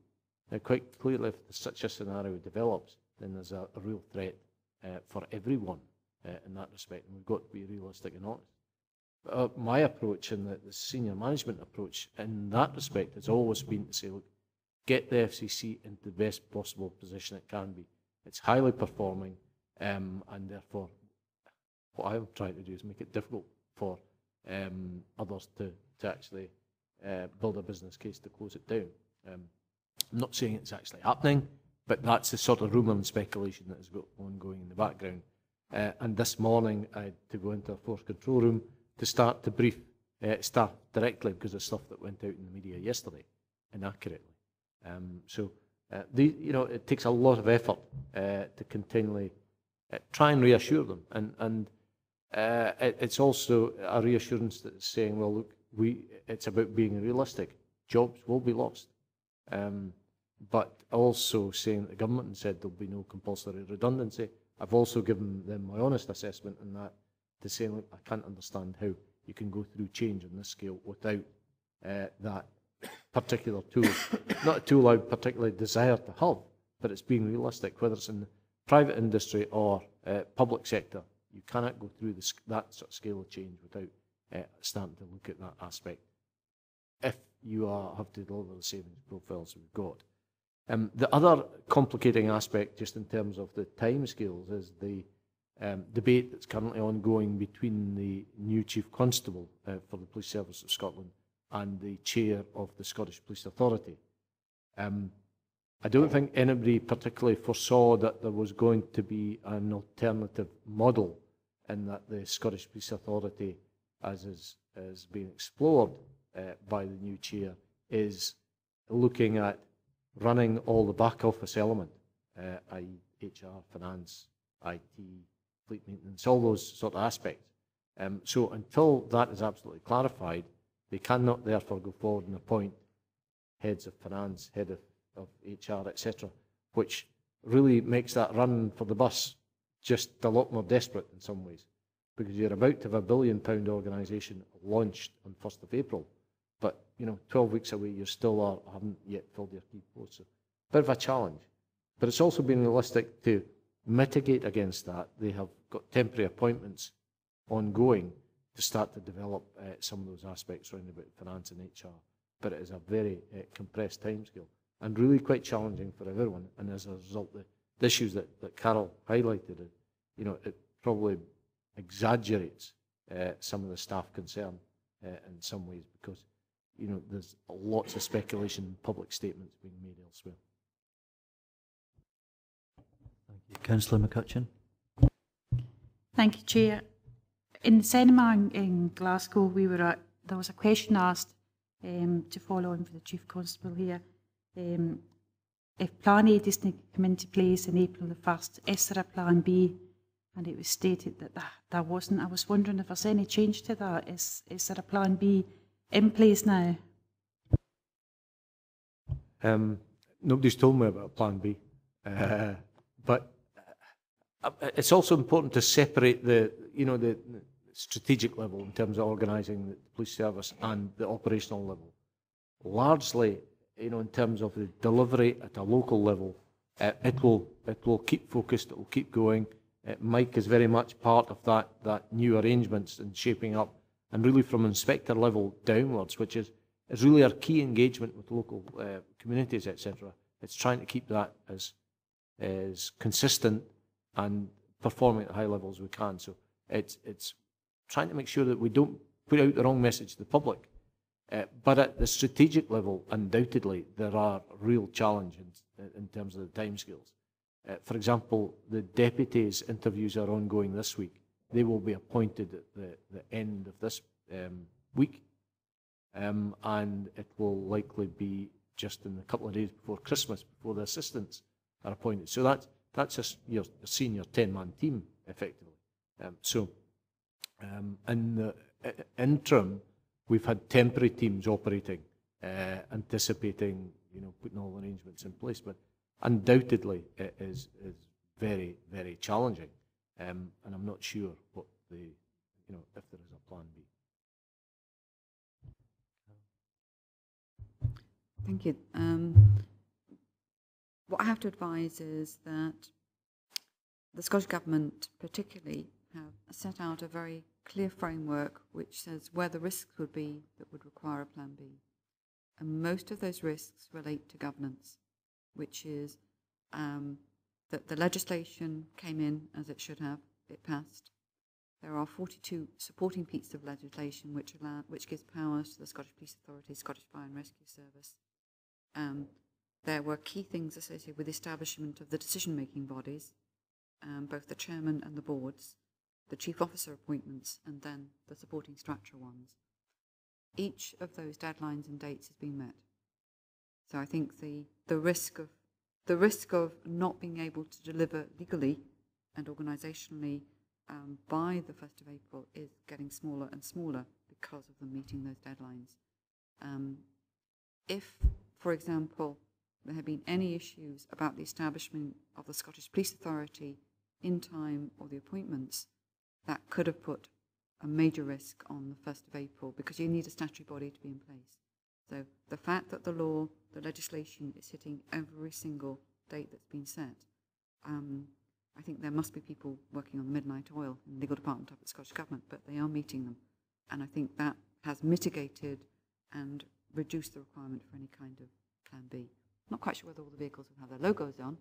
Now, quite clearly, if such a scenario develops, then there's a real threat for everyone in that respect, and we've got to be realistic and honest. My approach and the senior management approach in that respect has always been to say, look, get the FCC into the best possible position it can be. It's highly performing, and therefore what I'm trying to do is make it difficult for others to actually build a business case to close it down. I'm not saying it's actually happening, but that's the sort of rumour and speculation that is ongoing in the background. And this morning I had to go into a force control room to start to brief staff directly because of stuff that went out in the media yesterday inaccurately. It takes a lot of effort to continually try and reassure them, and it's also a reassurance that is saying, well, look, it's about being realistic. Jobs will be lost, but also saying that the government said there'll be no compulsory redundancy. I've also given them my honest assessment in that, to say, look, I can't understand how you can go through change on this scale without that particular tool. Not a tool I particularly desire to have, but it's being realistic, whether it's in the private industry or public sector. You cannot go through that sort of scale of change without starting to look at that aspect, if you have to deliver the savings profiles we've got. The other complicating aspect, just in terms of the timescales, is the debate that's currently ongoing between the new Chief Constable for the Police Service of Scotland and the Chair of the Scottish Police Authority. I don't think anybody particularly foresaw that there was going to be an alternative model, in that the Scottish Police Authority, as is being explored by the new Chair, is looking at running all the back office element, i.e. HR, finance, IT, fleet maintenance, all those sort of aspects. So until that is absolutely clarified, they cannot therefore go forward and appoint heads of finance, head of HR, etc., which really makes that run for the bus just a lot more desperate in some ways, because you're about to have £1 billion organisation launched on 1st of April, but 12 weeks away you still haven't yet filled your key posts. So, bit of a challenge, but it's also been realistic to mitigate against that. They have got temporary appointments ongoing to start to develop some of those aspects around about finance and HR, but it is a very compressed timescale and really quite challenging for everyone. And as a result, the issues that Carol highlighted, it probably exaggerates some of the staff concern in some ways, because there's lots of speculation and public statements being made elsewhere. Thank you. Councillor McCutcheon. Thank you, Chair. In the cinema in Glasgow, there was a question asked to follow on for the Chief Constable here. If Plan A doesn't come into place in April the 1st, is there a Plan B? And it was stated that there wasn't. I was wondering if there's any change to that. Is there a Plan B in place now? Nobody's told me about Plan B, but it's also important to separate the strategic level in terms of organising the police service and the operational level. Largely, in terms of the delivery at a local level, it will keep focused. It will keep going. Mike is very much part of that new arrangements and shaping up, and really from inspector level downwards, which is really our key engagement with local communities, etc. It's trying to keep that as consistent and performing at high levels as we can. So it's trying to make sure that we don't put out the wrong message to the public. But at the strategic level, undoubtedly, there are real challenges in terms of the timescales. For example, the deputies' interviews are ongoing this week. They will be appointed at the end of this week, and it will likely be just in a couple of days before Christmas before the assistants are appointed. So that's your senior 10-man team, effectively. In the interim, we've had temporary teams operating, anticipating, putting all arrangements in place. But undoubtedly, it is very, very challenging, and I'm not sure what if there is a Plan B. Thank you. What I have to advise is that the Scottish Government particularly have set out a very clear framework which says where the risks would be that would require a Plan B. And most of those risks relate to governance, which is that the legislation came in as it should have, it passed. There are 42 supporting pieces of legislation which gives powers to the Scottish Police Authority, Scottish Fire and Rescue Service. There were key things associated with the establishment of the decision-making bodies, both the chairman and the boards, the chief officer appointments, and then the supporting structure ones. Each of those deadlines and dates has been met. So I think the risk of not being able to deliver legally and organisationally by the 1st of April is getting smaller and smaller because of them meeting those deadlines. If, for example, there have been any issues about the establishment of the Scottish Police Authority in time or the appointments, that could have put a major risk on the 1st of April, because you need a statutory body to be in place. So the fact that the law, the legislation is hitting every single date that's been set, I think there must be people working on the midnight oil in the legal department of the Scottish Government, but they are meeting them. And I think that has mitigated and reduced the requirement for any kind of Plan B. Not quite sure whether all the vehicles will have their logos on,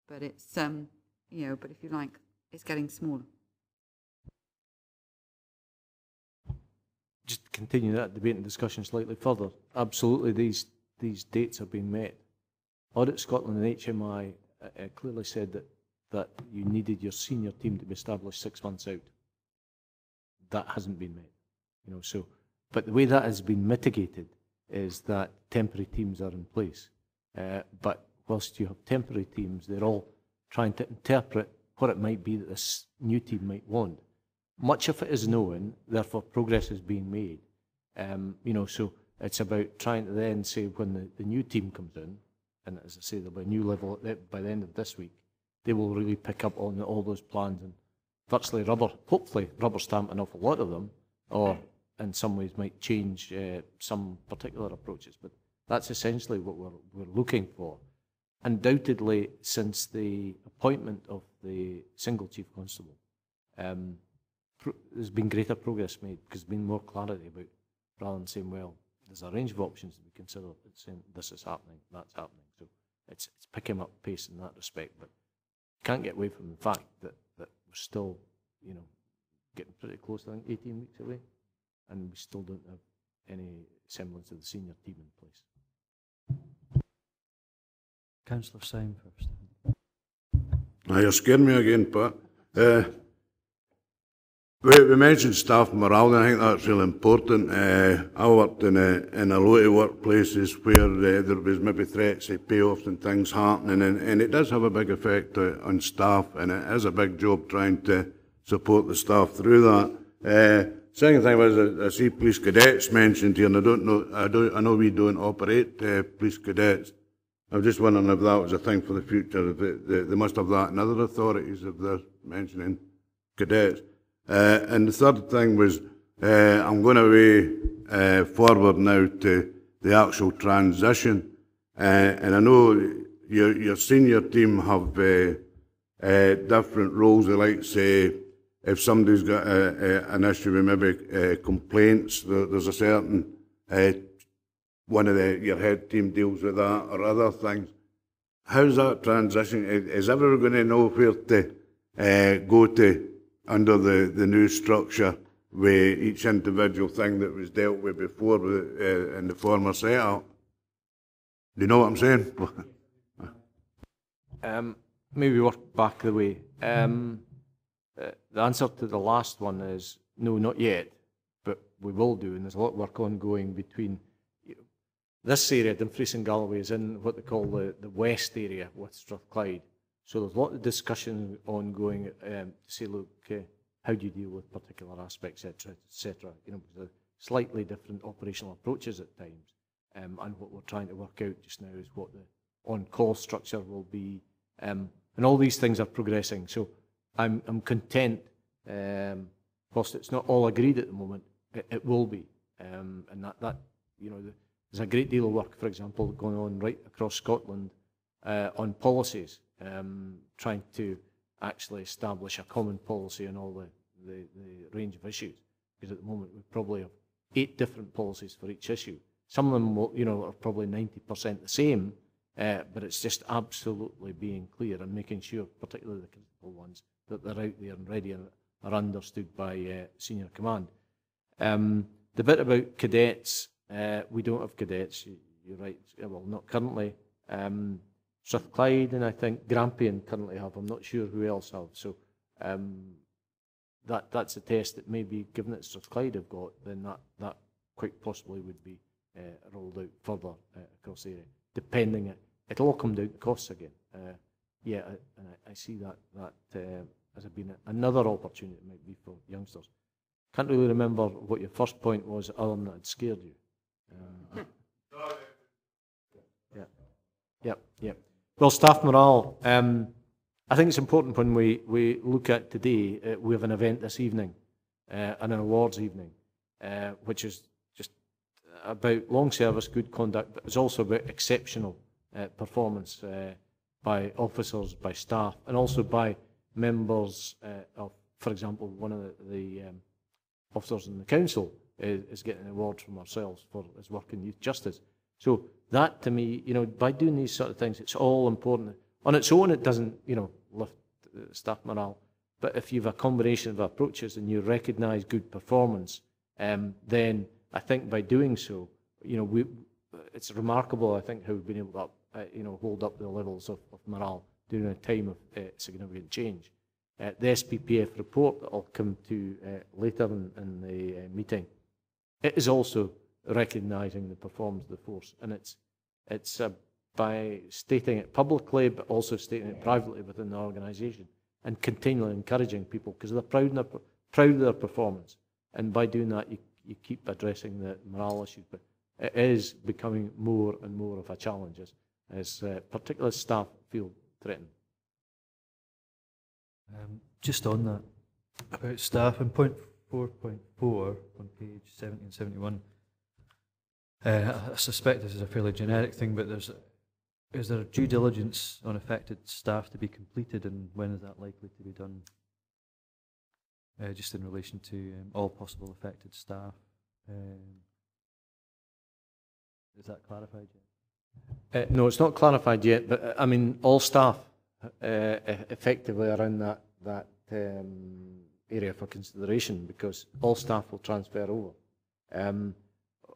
but it's, but if you like, it's getting smaller. Just to continue that debate and discussion slightly further, absolutely these dates have been met. Audit Scotland and HMI clearly said that you needed your senior team to be established 6 months out. That hasn't been met, but the way that has been mitigated is that temporary teams are in place. But whilst you have temporary teams, they're all trying to interpret what it might be that this new team might want. Much of it is known, therefore progress is being made. So it's about trying to then say when the new team comes in, and as I say, there'll be a new level by the end of this week, they will really pick up on all those plans and virtually hopefully rubber stamp an awful lot of them, or in some ways might change some particular approaches. But that's essentially what we're looking for. Undoubtedly, since the appointment of the single chief constable, there's been greater progress made because there's been more clarity about, rather than saying, well, there's a range of options that we consider, it's saying this is happening, that's happening. So it's picking up pace in that respect, but you can't get away from the fact that we're still, you know, getting pretty close, I think 18 weeks away, and we still don't have any semblance of the senior team in place. Councillor Syme first. Now, you're scaring me again, Pat. We mentioned staff morale, and I think that's really important. I worked in a lot of workplaces where there was maybe threats of payoffs and things happening, and it does have a big effect on staff, and it is a big job trying to support the staff through that. Second thing was, I see police cadets mentioned here, and I know we don't operate police cadets. I was just wondering if that was a thing for the future. They must have that in other authorities if they're mentioning cadets. And the third thing was, I'm going away forward now to the actual transition. And I know your senior team have different roles. They like to say, if somebody's got an issue with maybe complaints, there's a certain one of your head team deals with that, or other things. How's that transition? Is everyone going to know where to go to under the new structure with each individual thing that was dealt with before in the former setup? Do you know what I'm saying? Maybe work back the way. The answer to the last one is no, not yet, but we will do, and there's a lot of work ongoing between this area. Dumfries and Galloway is in what they call the west area with Strathclyde. So there's a lot of discussion ongoing to say, look, how do you deal with particular aspects, etc. You know, there's slightly different operational approaches at times, and what we're trying to work out just now is what the on-call structure will be, and all these things are progressing. So I'm content. Whilst it's not all agreed at the moment, it will be, and that you know, there's a great deal of work, for example, going on right across Scotland on policies, trying to actually establish a common policy on all the range of issues. Because at the moment we probably have 8 different policies for each issue. Some of them will, you know, are probably 90% the same, but it's just absolutely being clear and making sure, particularly the critical ones, that they're out there and ready and are understood by senior command. The bit about cadets, we don't have cadets, you're right, well, not currently. Strathclyde and I think Grampian currently have, I'm not sure who else have, so that's a test that maybe, given that Strathclyde have got, then that quite possibly would be rolled out further across the area, depending, it'll all come down to costs again. Yeah, and I see that as being another opportunity it might be for youngsters. Can't really remember what your first point was, other than that it scared you. Yeah. Well, staff morale. I think it's important when we look at today. We have an event this evening, an awards evening, which is just about long service, good conduct, but it's also about exceptional performance by officers, by staff, and also by members of, for example, one of the officers in the council is getting an award from ourselves for his work in youth justice. So that, to me, you know, by doing these sort of things, it's all important. On its own, it doesn't, you know, lift staff morale. But if you have a combination of approaches and you recognise good performance, then I think by doing so, you know, it's remarkable, I think, how we've been able to, you know, hold up the levels of morale during a time of significant change. The SPPF report that I'll come to later in the meeting, it is also recognising the performance of the force, and it's by stating it publicly, but also stating it privately within the organisation, and continually encouraging people because they're proud of their performance, and by doing that you keep addressing the morale issues. But it is becoming more and more of a challenge as particular staff feel threatened. Just on that, about staff, in point 4.4 on page 70 and 71, I suspect this is a fairly generic thing, but is there due diligence on affected staff to be completed, and when is that likely to be done? Just in relation to all possible affected staff. Is that clarified yet? No, it's not clarified yet, but I mean, all staff effectively are in that area for consideration, because all staff will transfer over.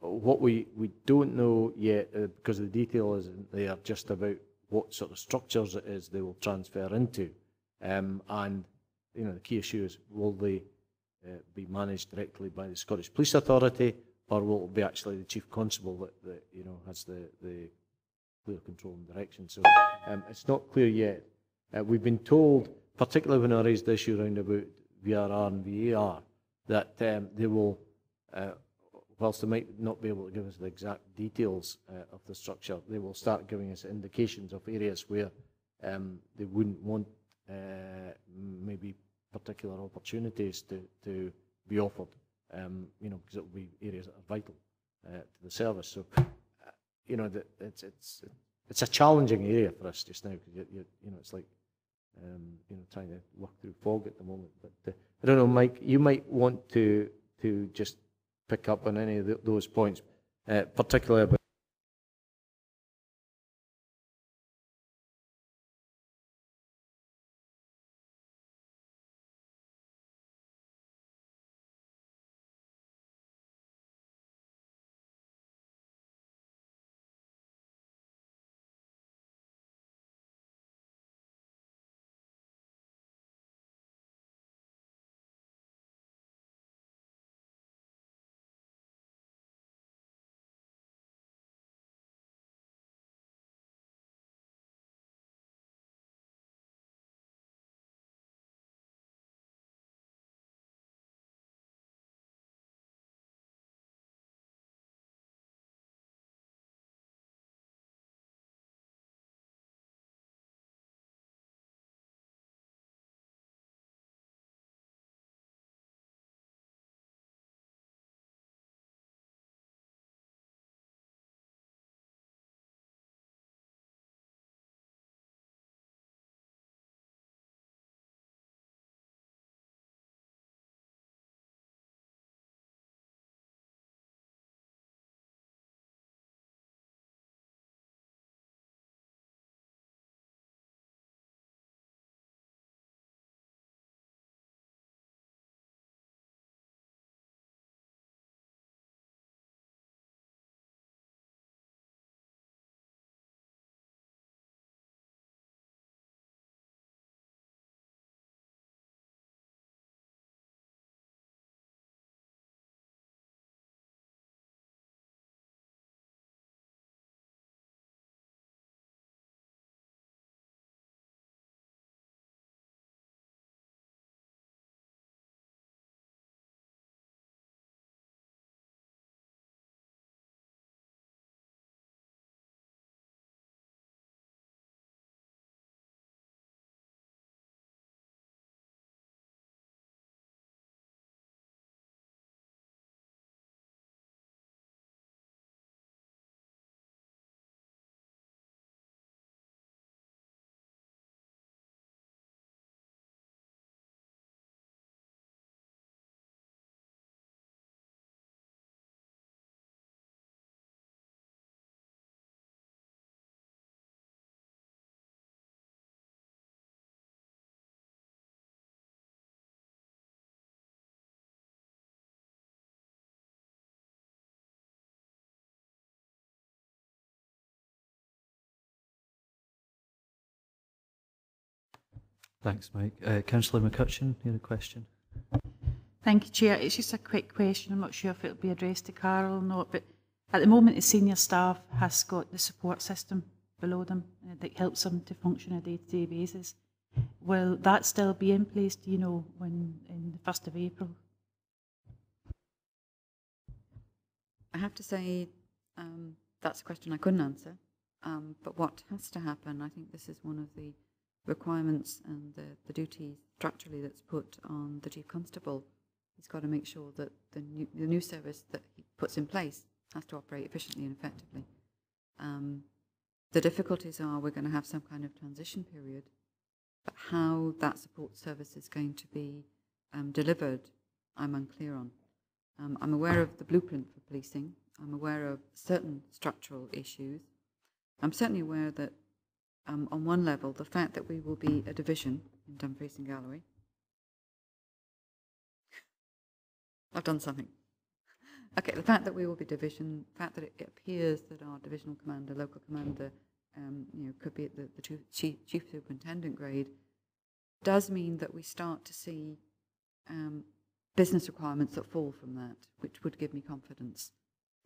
What we don't know yet, because the detail isn't there, just about what sort of structures it is they will transfer into, and the key issue is, will they be managed directly by the Scottish Police Authority, or will it be actually the Chief Constable that has the clear control and direction? So it's not clear yet. We've been told, particularly when I raised the issue around about VRR and VAR, that they will, whilst they might not be able to give us the exact details of the structure, they will start giving us indications of areas where they wouldn't want maybe particular opportunities to be offered, because it will be areas that are vital to the service. So, it's a challenging area for us just now, because it's like trying to work through fog at the moment. But I don't know, Mike, you might want to just pick up on any of those points, particularly about. Thanks, Mike. Councillor McCutcheon, you had a question? Thank you, Chair. It's just a quick question. I'm not sure if it'll be addressed to Carol or not, but at the moment the senior staff has got the support system below them that helps them to function on a day-to-day basis. Will that still be in place, do you know, when in the 1st of April? I have to say that's a question I couldn't answer, but what has to happen, I think this is one of the requirements and the duty structurally that's put on the Chief Constable. He's got to make sure that the new service that he puts in place has to operate efficiently and effectively. The difficulties are we're going to have some kind of transition period, but how that support service is going to be delivered, I'm unclear on. I'm aware of the blueprint for policing. I'm aware of certain structural issues. I'm certainly aware that on one level, the fact that we will be a division in Dumfries and Galloway. I've done something. Okay, the fact that we will be division, the fact that it appears that our divisional commander, local commander, could be at the chief superintendent grade, does mean that we start to see business requirements that fall from that, which would give me confidence.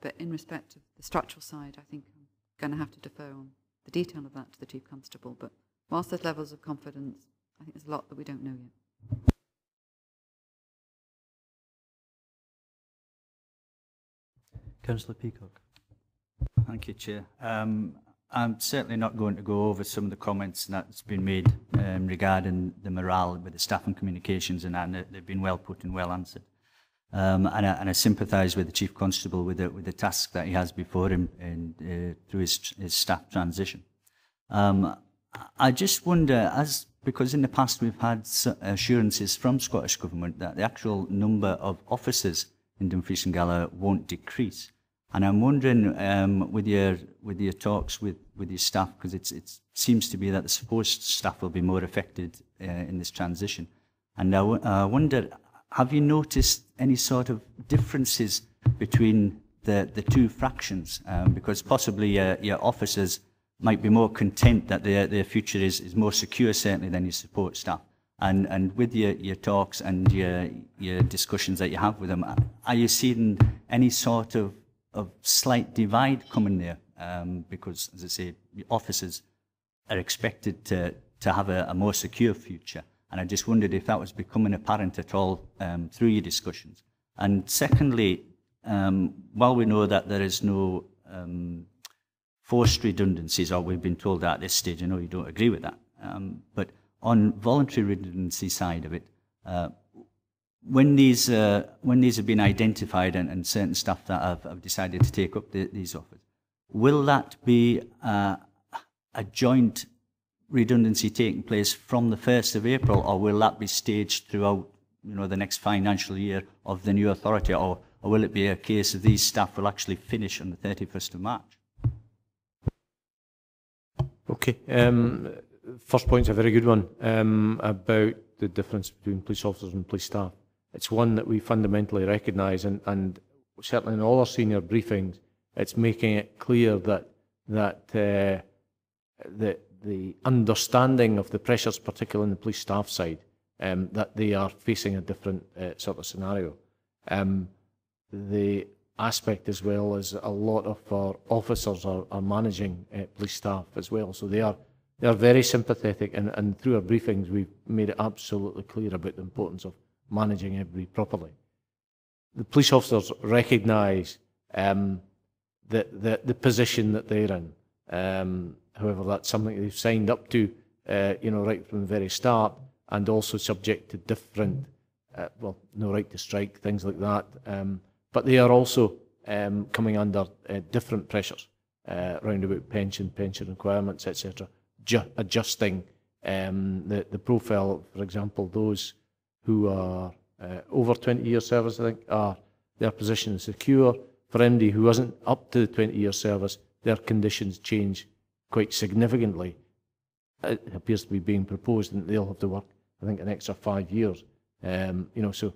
But in respect of the structural side, I think I'm going to have to defer on the detail of that to the Chief Constable. But whilst there's levels of confidence, I think there's a lot that we don't know yet. Councillor Peacock. Thank you, Chair. I'm certainly not going to go over some of the comments that's been made regarding the morale with the staff and communications, and they've been well put and well answered. And I sympathise with the Chief Constable with the task that he has before him and through his staff transition. I just wonder, because in the past we've had assurances from Scottish Government that the actual number of officers in Dumfries and Galloway won't decrease. And I'm wondering, with your talks with your staff, because it seems to be that the support staff will be more affected in this transition. And I wonder, have you noticed any sort of differences between the two fractions? Because possibly your officers might be more content that their future is more secure, certainly, than your support staff. And with your talks and your discussions that you have with them, are you seeing any sort of slight divide coming there? Because, as I say, the officers are expected to have a more secure future. And I just wondered if that was becoming apparent at all through your discussions. And secondly, while we know that there is no forced redundancies, or we've been told that at this stage, I know you don't agree with that, but on voluntary redundancy side of it, when these have been identified and certain staff that have decided to take up these offers, will that be a joint redundancy taking place from the 1st of April, or will that be staged throughout the next financial year of the new authority, or will it be a case of these staff will actually finish on the 31st of March? Okay. First point's a very good one about the difference between police officers and police staff. It's one that we fundamentally recognise, and certainly in all our senior briefings, it's making it clear that the understanding of the pressures, particularly on the police staff side, that they are facing a different sort of scenario. The aspect as well is a lot of our officers are managing police staff as well, so they are very sympathetic, and through our briefings we've made it absolutely clear about the importance of managing everybody properly. The police officers recognise the position that they're in. However, that's something they've signed up to, right from the very start, and also subject to different, no right to strike, things like that. But they are also coming under different pressures round about pension requirements, etc. Adjusting the profile, for example, those who are over 20 years service, I think, their position is secure. For anybody who isn't up to the 20-year service, their conditions change quite significantly. It appears to be being proposed, and they'll have to work, I think, an extra 5 years. So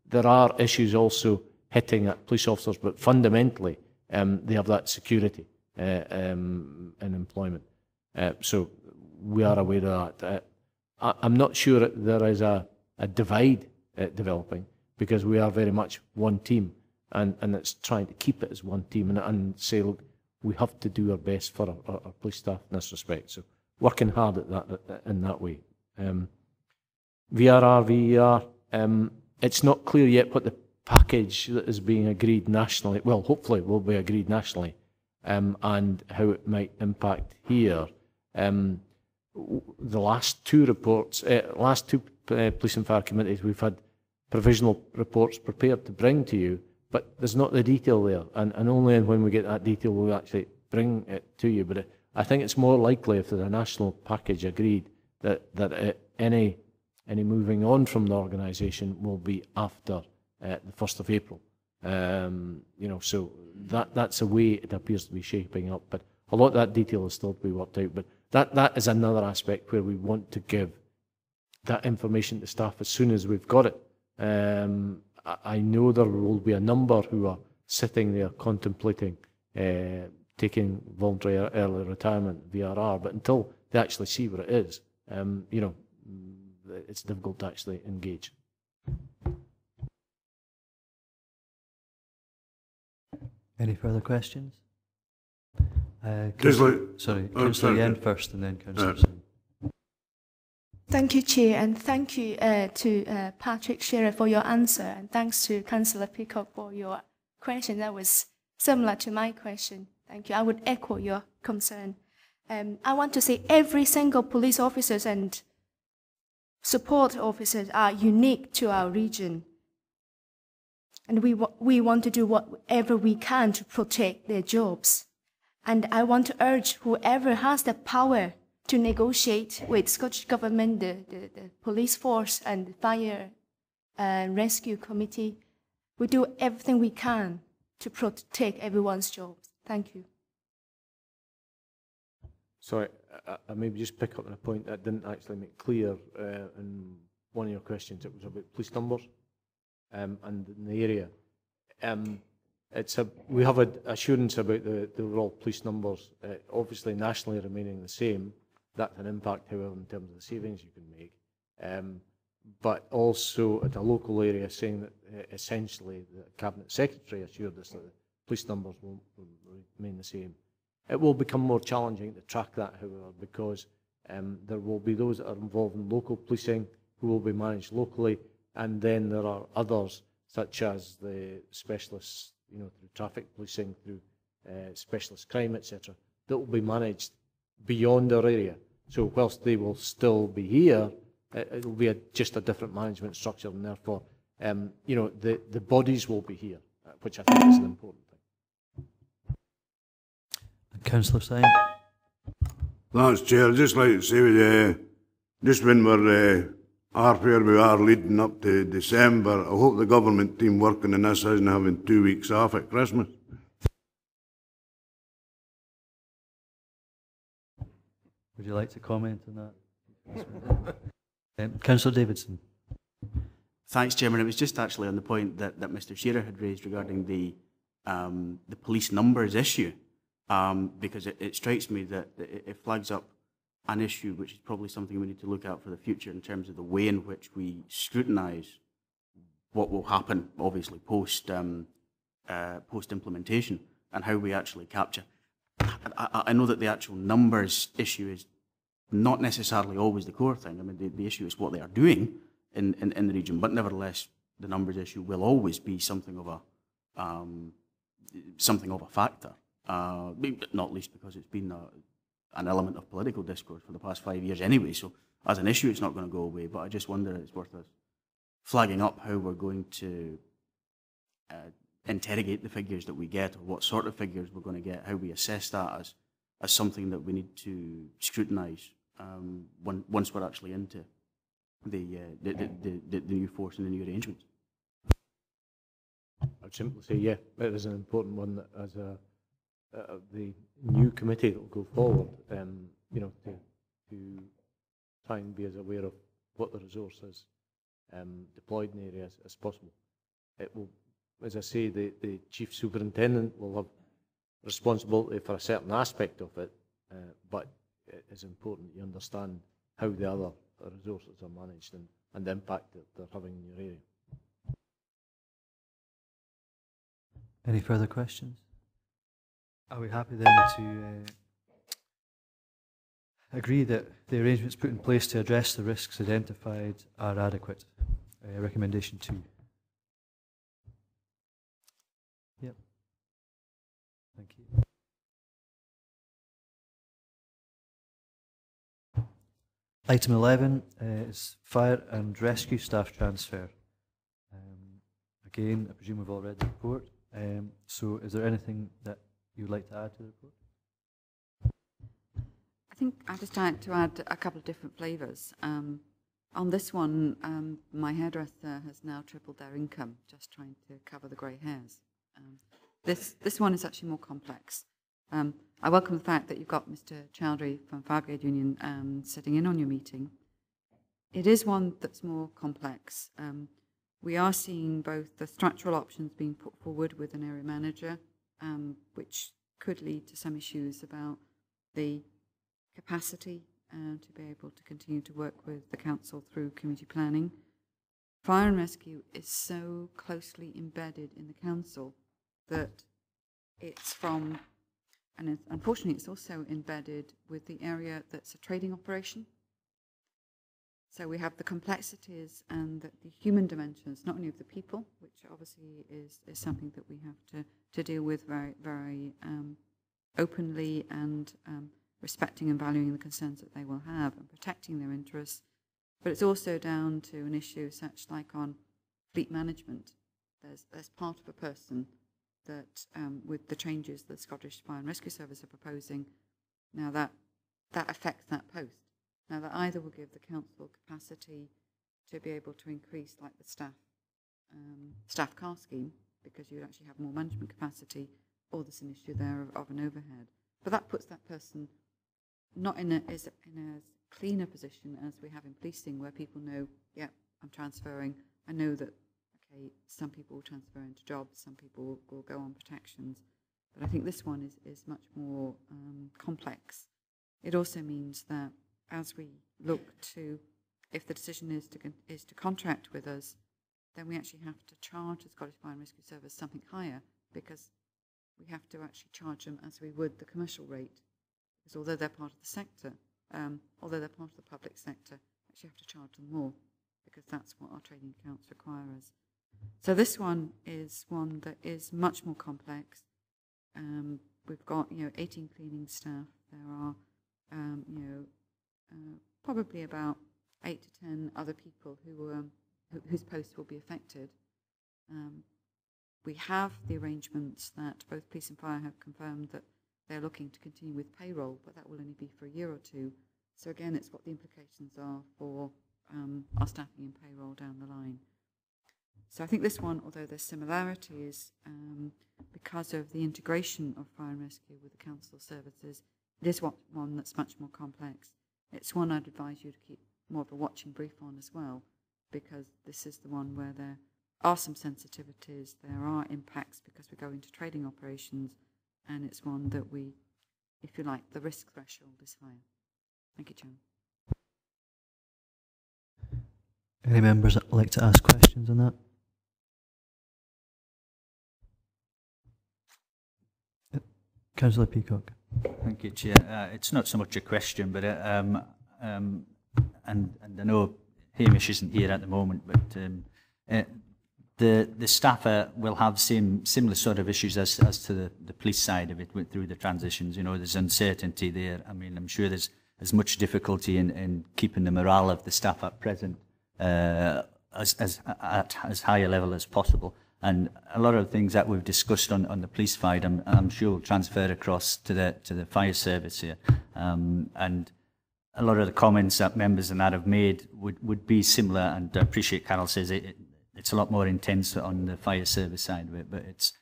there are issues also hitting at police officers, but fundamentally they have that security in employment. So we are aware of that. I'm not sure there is a divide developing, because we are very much one team, and it's trying to keep it as one team and say, look, we have to do our best for our police staff in this respect. So working hard at that in that way. VRR, it's not clear yet what the package that is being agreed nationally, well, hopefully will be agreed nationally, and how it might impact here. the last two reports, police and fire committees, we've had provisional reports prepared to bring to you, but there's not the detail there, and only when we get that detail will we actually bring it to you. But I think it's more likely, if there's a national package agreed, that any moving on from the organisation will be after the 1st of April. You know, so that's the way it appears to be shaping up. But a lot of that detail is still to be worked out. But that is another aspect where we want to give that information to staff as soon as we've got it. I know there will be a number who are sitting there contemplating taking voluntary early retirement, VRR, but until they actually see what it is, you know, it's difficult to actually engage. Any further questions? Sorry, Councillor Yen first, and then Councillor Singh. Thank you, Chair, and thank you to Patrick Shearer for your answer, and thanks to Councillor Peacock for your question. That was similar to my question. Thank you. I would echo your concern. I want to say every single police officers and support officers are unique to our region, and we want to do whatever we can to protect their jobs. And I want to urge whoever has the power to negotiate with Scottish Government, the police force and the fire and rescue committee, we do everything we can to protect everyone's jobs. Thank you. Sorry, I maybe just pick up on a point that didn't actually make clear in one of your questions. It was about police numbers and in the area. We have an assurance about the overall police numbers, obviously nationally remaining the same. That's an impact, however, in terms of the savings you can make. But also at a local area, saying that essentially the Cabinet Secretary assured us that the police numbers will remain the same. It will become more challenging to track that, however, because there will be those that are involved in local policing who will be managed locally, and then there are others, such as the specialists, you know, through traffic policing, through specialist crime, etc., that will be managed beyond our area. So whilst they will still be here, it will be just a different management structure, and therefore, you know, the bodies will be here, which I think is an important thing. Councillor Singh. Thanks, Chair. I'd just like to say, just when we're where we are leading up to December, I hope the government team working on this isn't having 2 weeks off at Christmas. Would you like to comment on that? Councillor Davidson. Thanks, Chairman. It was just actually on the point that Mr. Shearer had raised regarding the police numbers issue, because it strikes me that it flags up an issue which is probably something we need to look at for the future in terms of the way in which we scrutinise what will happen, obviously, post-implementation, and how we actually capture. I know that the actual numbers issue is not necessarily always the core thing. I mean, the issue is what they are doing in the region, but nevertheless, the numbers issue will always be something of a factor, not least because it's been an element of political discourse for the past 5 years anyway. So as an issue, it's not going to go away, but I just wonder, it's worth us flagging up how we're going to interrogate the figures that we get, or what sort of figures we're going to get, how we assess that as something that we need to scrutinise once we're actually into the new force and the new arrangements. I'd simply say, yeah, it is an important one that as the new committee that will go forward, you know, to try and be as aware of what the resource is deployed in the area as possible. It will, as I say, the chief superintendent will have responsibility for a certain aspect of it, but it is important you understand how the other resources are managed and the impact that they're having in your area. Any further questions? Are we happy then to agree that the arrangements put in place to address the risks identified are adequate? Recommendation 2. Yep. Thank you. Item 11 is fire and rescue staff transfer. Again, I presume we've all read the report. So is there anything that you would like to add to the report? I think I'd just like to add a couple of different flavours. On this one, my hairdresser has now tripled their income just trying to cover the grey hairs. This one is actually more complex. I welcome the fact that you've got Mr. Chowdhury from Fire Brigade Union sitting in on your meeting. It is one that's more complex. We are seeing both the structural options being put forward with an area manager, which could lead to some issues about the capacity to be able to continue to work with the council through community planning. Fire and rescue is so closely embedded in the council that it's from, and unfortunately it's also embedded with the area that's a trading operation. So we have the complexities and the human dimensions, not only of the people, which obviously is something that we have to deal with very, very openly and respecting and valuing the concerns that they will have and protecting their interests. But it's also down to an issue such like on fleet management. There's part of a person that with the changes the Scottish Fire and Rescue Service are proposing, now that affects that post. Now that either will give the council capacity to be able to increase like the staff car scheme, because you actually have more management capacity, or there's an issue there of an overhead. But that puts that person not in a cleaner position as we have in policing, where people know, yeah, I'm transferring. I know that, okay, some people will transfer into jobs, some people will go on protections. But I think this one is much more complex. It also means that as we look to, if the decision is to contract with us, then we actually have to charge the Scottish Fire and Rescue Service something higher, because we have to actually charge them as we would the commercial rate. Because although they're part of the sector, although they're part of the public sector, we actually have to charge them more, because that's what our trading accounts require us. So this one is one that is much more complex. We've got 18 cleaning staff. There are probably about 8 to 10 other people whose posts will be affected. We have the arrangements that both police and fire have confirmed that they're looking to continue with payroll, but that will only be for a year or two. So again, it's what the implications are for our staffing and payroll down the line. So I think this one, although there's similarities, because of the integration of fire and rescue with the council services, it is one that's much more complex. It's one I'd advise you to keep more of a watching brief on as well, because this is the one where there are some sensitivities, there are impacts because we go into trading operations, and it's one that we, if you like, the risk threshold is higher. Thank you, Chairman. Any members that would like to ask questions on that? Councillor Peacock. Thank you, Chair. It's not so much a question, but and I know Hamish isn't here at the moment, but the staff will have similar sort of issues as to the police side of it through the transitions. There's uncertainty there. I mean, I'm sure there's as much difficulty in keeping the morale of the staff at present at as high a level as possible. And a lot of the things that we've discussed on the police side, I'm sure will transfer across to the fire service here. And a lot of the comments that members and that have made would be similar. And I appreciate Carol says it's a lot more intense on the fire service side of it. But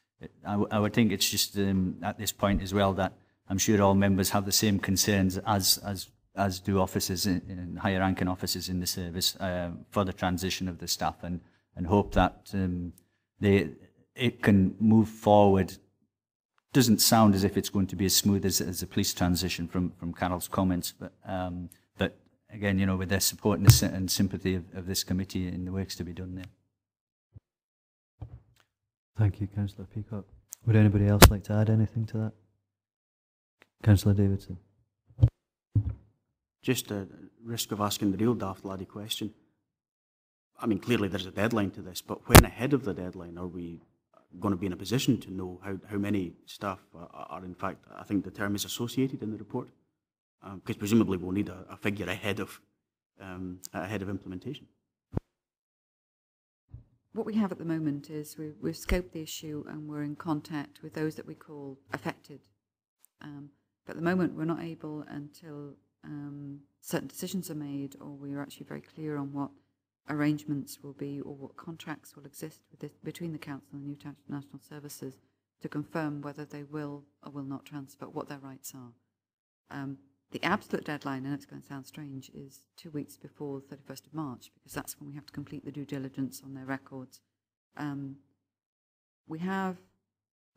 I would think it's just at this point as well that I'm sure all members have the same concerns as do officers in higher ranking officers in the service for the transition of the staff, and hope that it can move forward. Doesn't sound as if it's going to be as smooth as the police transition from Carol's comments, but again, with their support and sympathy of this committee in the works to be done there. Thank you, Councillor Peacock. Would anybody else like to add anything to that? Councillor Davidson. Just at risk of asking the real daft laddie question, I mean, clearly there's a deadline to this, but when ahead of the deadline are we going to be in a position to know how many staff are in fact, I think the term is associated in the report? Because presumably we'll need a figure ahead of ahead of implementation. What we have at the moment is we've scoped the issue and we're in contact with those that we call affected. But at the moment, we're not able until certain decisions are made or we're actually very clear on what arrangements will be or what contracts will exist between the Council and New National Services to confirm whether they will or will not transfer, what their rights are. The absolute deadline, and it's going to sound strange, is 2 weeks before the 31st of March, because that's when we have to complete the due diligence on their records. We have,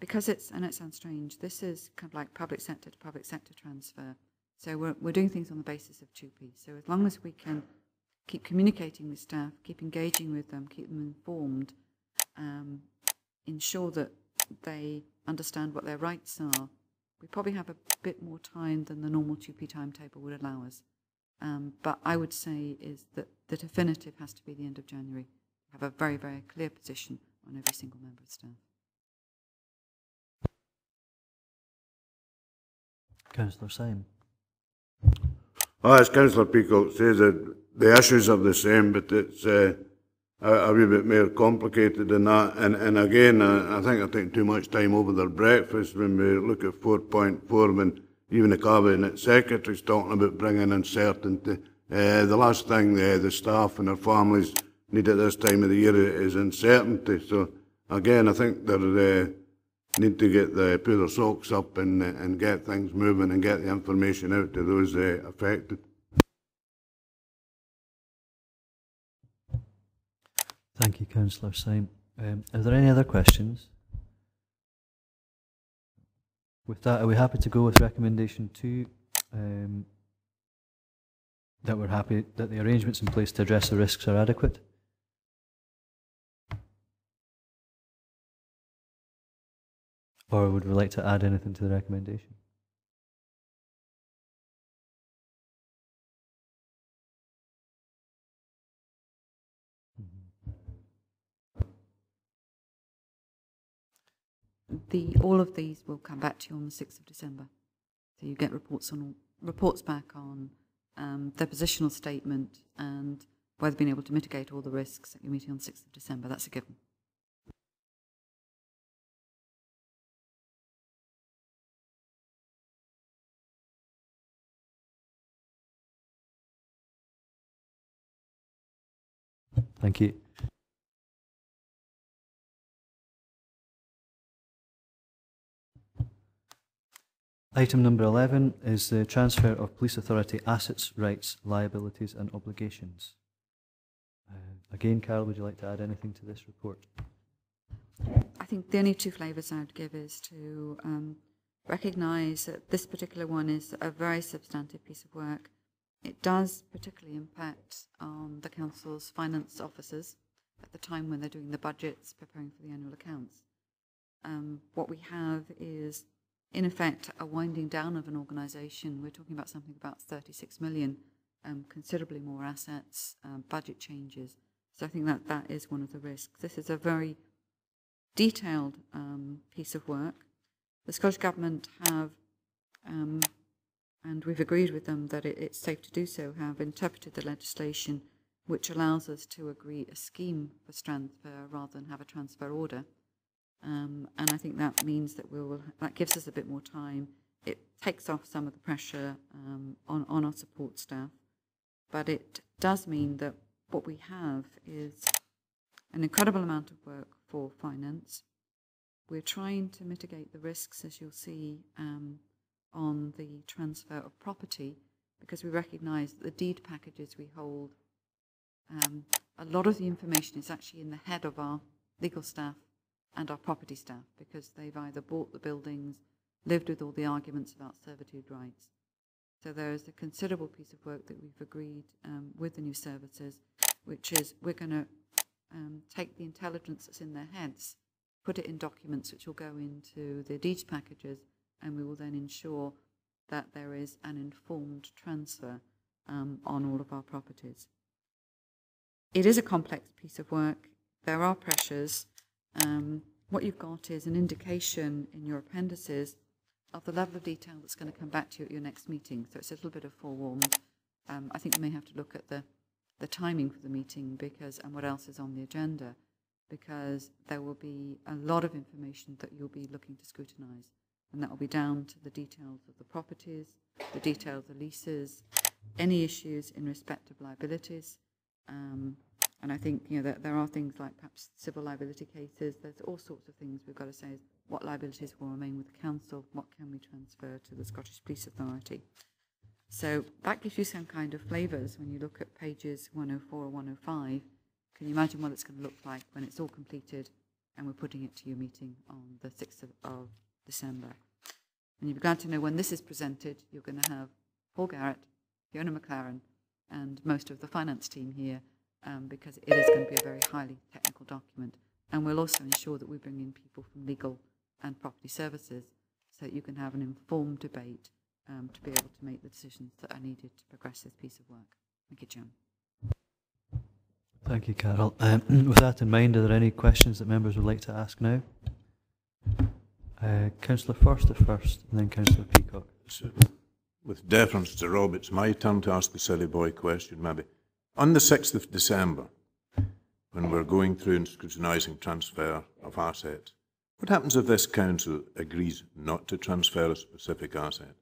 because it's, and it sounds strange, this is kind of like public sector to public sector transfer. So we're doing things on the basis of 2P. So as long as we can keep communicating with staff, keep engaging with them, keep them informed, ensure that they understand what their rights are, we probably have a bit more time than the normal 2P timetable would allow us. But I would say is that the definitive has to be the end of January. We have a very, very clear position on every single member of staff. Councillor Syme. As Councillor Peacock says, the issues are the same, but it's a wee bit more complicated than that. And again, I think I take too much time over their breakfast when we look at 4.4, when even the Cabinet Secretary's talking about bringing uncertainty. The last thing the staff and their families need at this time of the year is uncertainty. So again, I think they need to put their socks up and get things moving and get the information out to those affected. Thank you, Councillor Syme. Are there any other questions? With that, are we happy to go with recommendation 2? That we're happy that the arrangements in place to address the risks are adequate? Or would we like to add anything to the recommendation? All of these will come back to you on the 6th of December. So you get reports back on their positional statement and whether they've been able to mitigate all the risks at your meeting on the 6th of December. That's a given. Thank you. Item number 11 is the transfer of police authority assets, rights, liabilities and obligations. Again, Carol, would you like to add anything to this report? I think the only two flavours I would give is to recognise that this particular one is a very substantive piece of work. It does particularly impact on the Council's finance officers at the time when they're doing the budgets, preparing for the annual accounts. What we have is, in effect, a winding down of an organisation. We're talking about something about 36 million, considerably more assets, budget changes. So I think that is one of the risks. This is a very detailed piece of work. The Scottish Government have, and we've agreed with them that it's safe to do so, have interpreted the legislation which allows us to agree a scheme for transfer rather than have a transfer order. And I think that means that that gives us a bit more time. It takes off some of the pressure on our support staff, but it does mean that what we have is an incredible amount of work for finance. We're trying to mitigate the risks, as you'll see, on the transfer of property, because we recognise that the deed packages we hold, a lot of the information is actually in the head of our legal staff and our property staff, because they've either bought the buildings, lived with all the arguments about servitude rights. So there is a considerable piece of work that we've agreed with the new services, which is we're going to take the intelligence that's in their heads, put it in documents which will go into the deeds packages, and we will then ensure that there is an informed transfer on all of our properties. It is a complex piece of work. There are pressures. What you've got is an indication in your appendices of the level of detail that's going to come back to you at your next meeting. So it's a little bit of forewarned. I think we may have to look at the timing for the meeting and what else is on the agenda, because there will be a lot of information that you'll be looking to scrutinise, and that will be down to the details of the properties, the details of the leases, any issues in respect of liabilities. And I think, that there are things like perhaps civil liability cases. There's all sorts of things we've got to say is what liabilities will remain with the council, what can we transfer to the Scottish Police Authority. So that gives you some kind of flavours when you look at pages 104 or 105. Can you imagine what it's going to look like when it's all completed and we're putting it to your meeting on the 6th of December? And you'll be glad to know when this is presented, you're going to have Paul Garrett, Fiona McLaren, and most of the finance team here, because it is going to be a very highly technical document. And we'll also ensure that we bring in people from legal and property services so that you can have an informed debate to be able to make the decisions that are needed to progress this piece of work. Thank you, Chairman. Thank you, Carol. With that in mind, are there any questions that members would like to ask now? Councillor Forster first, and then Councillor Peacock. So, with deference to Rob, it's my turn to ask the silly boy question, maybe. On the 6th of December, when we're going through and scrutinising transfer of assets, what happens if this council agrees not to transfer a specific asset?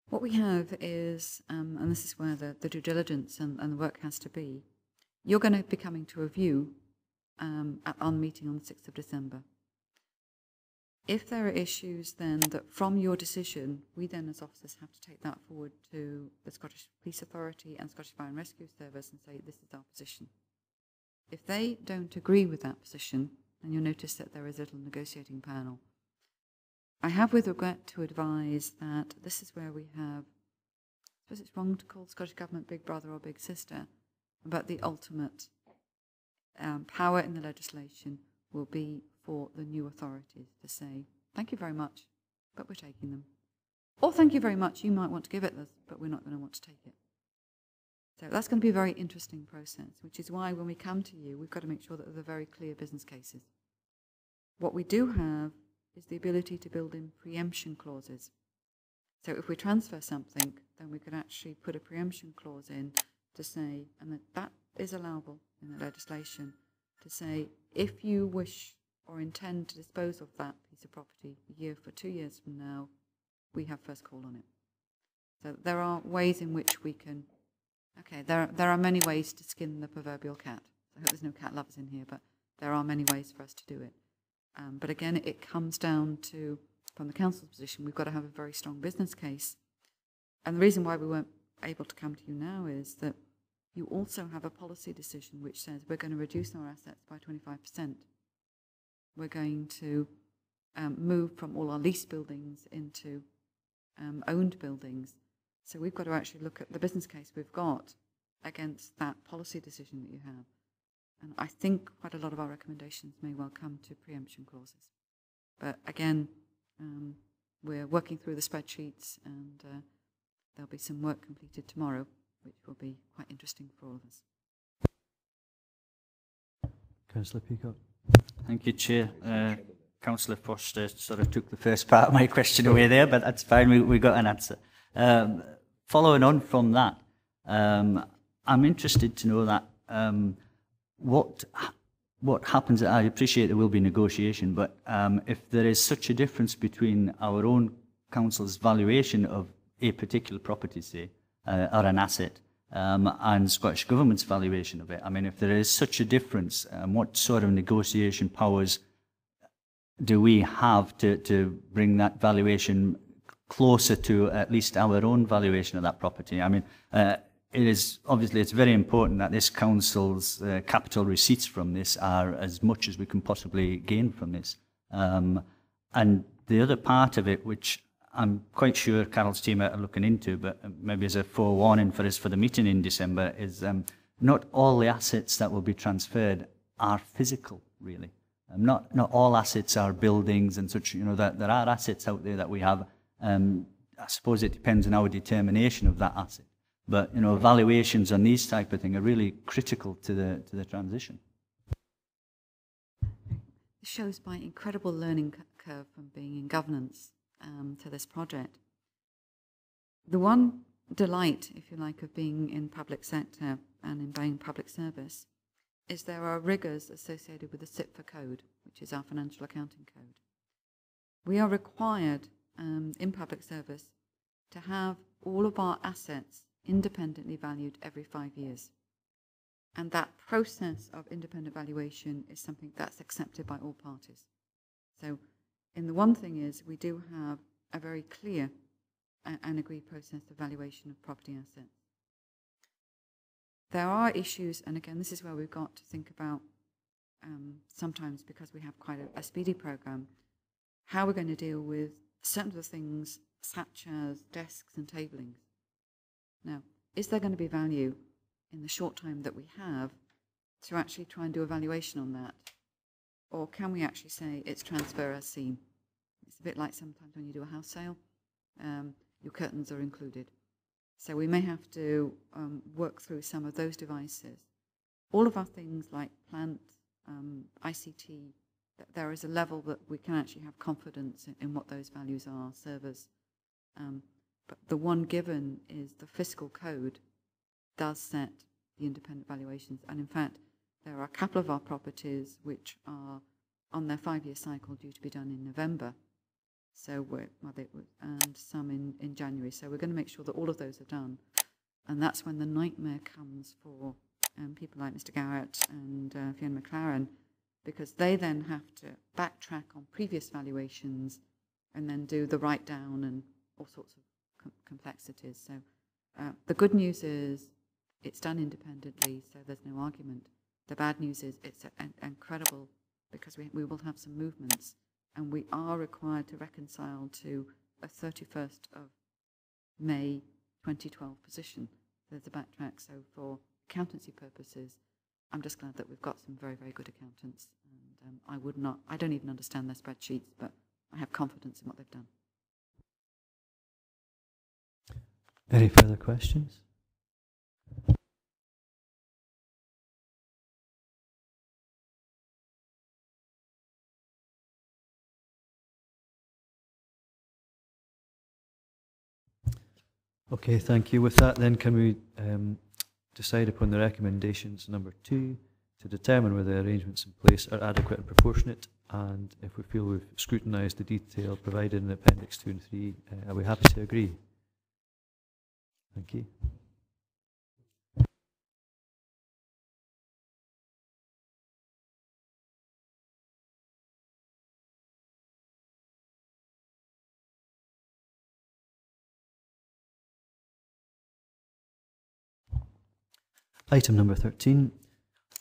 What we have is, and this is where the due diligence and the work has to be, you're going to be coming to a view on meeting on the 6th of December. If there are issues then that from your decision, we then as officers have to take that forward to the Scottish Police Authority and Scottish Fire and Rescue Service and say, this is our position. If they don't agree with that position, and you'll notice that there is a little negotiating panel, I have with regret to advise that this is where we have, I suppose it's wrong to call the Scottish Government Big Brother or Big Sister, but the ultimate power in the legislation will be for the new authorities to say, thank you very much, but we're taking them. Or thank you very much, you might want to give it us, but we're not going to want to take it. So that's going to be a very interesting process, which is why when we come to you, we've got to make sure that there are very clear business cases. What we do have is the ability to build in preemption clauses. So if we transfer something, then we could actually put a preemption clause in to say, and that is allowable in the legislation, to say, if you wish or intend to dispose of that piece of property a year for 2 years from now, we have first call on it. So there are ways in which we can, there are many ways to skin the proverbial cat. I hope there's no cat lovers in here, but there are many ways for us to do it. But again, it comes down to, from the council's position, we've got to have a very strong business case. And the reason why we weren't able to come to you now is that you also have a policy decision which says we're going to reduce our assets by 25%. We're going to move from all our leased buildings into owned buildings. So we've got to actually look at the business case we've got against that policy decision that you have. And I think quite a lot of our recommendations may well come to preemption clauses. But again, we're working through the spreadsheets, and there'll be some work completed tomorrow, which will be quite interesting for all of us. Councillor Peacock. Thank you, Chair. Councillor Foster sort of took the first part of my question away there, but that's fine, we got an answer. Following on from that, I'm interested to know that what happens. I appreciate there will be negotiation, but if there is such a difference between our own council's valuation of a particular property, say, or an asset, and Scottish Government's valuation of it, I mean, if there is such a difference, what sort of negotiation powers do we have to bring that valuation closer to at least our own valuation of that property? I mean, it is obviously, it's very important that this council's capital receipts from this are as much as we can possibly gain from this. And the other part of it, which I'm quite sure Carol's team are looking into, but maybe as a forewarning for us for the meeting in December, is not all the assets that will be transferred are physical, really. Not all assets are buildings and such. You know, that there are assets out there that we have. I suppose it depends on our determination of that asset. But, you know, valuations on these type of things are really critical to the transition. It shows my incredible learning curve from being in governance to this project. The one delight, if you like, of being in public sector and in being public service is there are rigours associated with the Sept code, which is our financial accounting code. We are required in public service to have all of our assets independently valued every 5 years. And that process of independent valuation is something that's accepted by all parties. So, and the one thing is we do have a very clear and agreed process of valuation of property assets. There are issues, and again, this is where we've got to think about, sometimes because we have quite a speedy programme, how we're going to deal with certain of the things such as desks and tablings. Now, is there going to be value in the short time that we have to actually try and do a valuation on that? Or can we actually say it's transfer as seen? It's a bit like sometimes when you do a house sale, your curtains are included. So we may have to work through some of those devices. All of our things like plant, ICT, there is a level that we can actually have confidence in what those values are, servers. But the one given is the fiscal code does set the independent valuations. And in fact, there are a couple of our properties which are on their 5-year cycle due to be done in November. So and some in January. So we're going to make sure that all of those are done. And that's when the nightmare comes for people like Mr. Garrett and Fiona McLaren, because they then have to backtrack on previous valuations and then do the write-down and all sorts of complexities. So the good news is it's done independently, so there's no argument. The bad news is it's incredible because we will have some movements, and we are required to reconcile to a 31st of May 2012 position. There's a backtrack, so for accountancy purposes, I'm just glad that we've got some very, very good accountants. And I don't even understand their spreadsheets, but I have confidence in what they've done. Any further questions? Okay, thank you. With that, then, can we decide upon the recommendations number 2 to determine whether the arrangements in place are adequate and proportionate, and if we feel we've scrutinised the detail provided in Appendix 2 and 3, are we happy to agree? Thank you. Item number 13,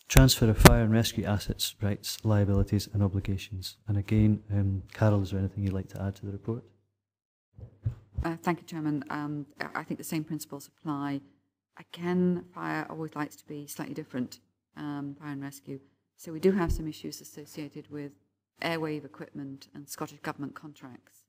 transfer of fire and rescue assets, rights, liabilities and obligations. And again, Carol, is there anything you'd like to add to the report? Thank you, Chairman. I think the same principles apply. Again, fire always likes to be slightly different, fire and rescue. So we do have some issues associated with airwave equipment and Scottish Government contracts.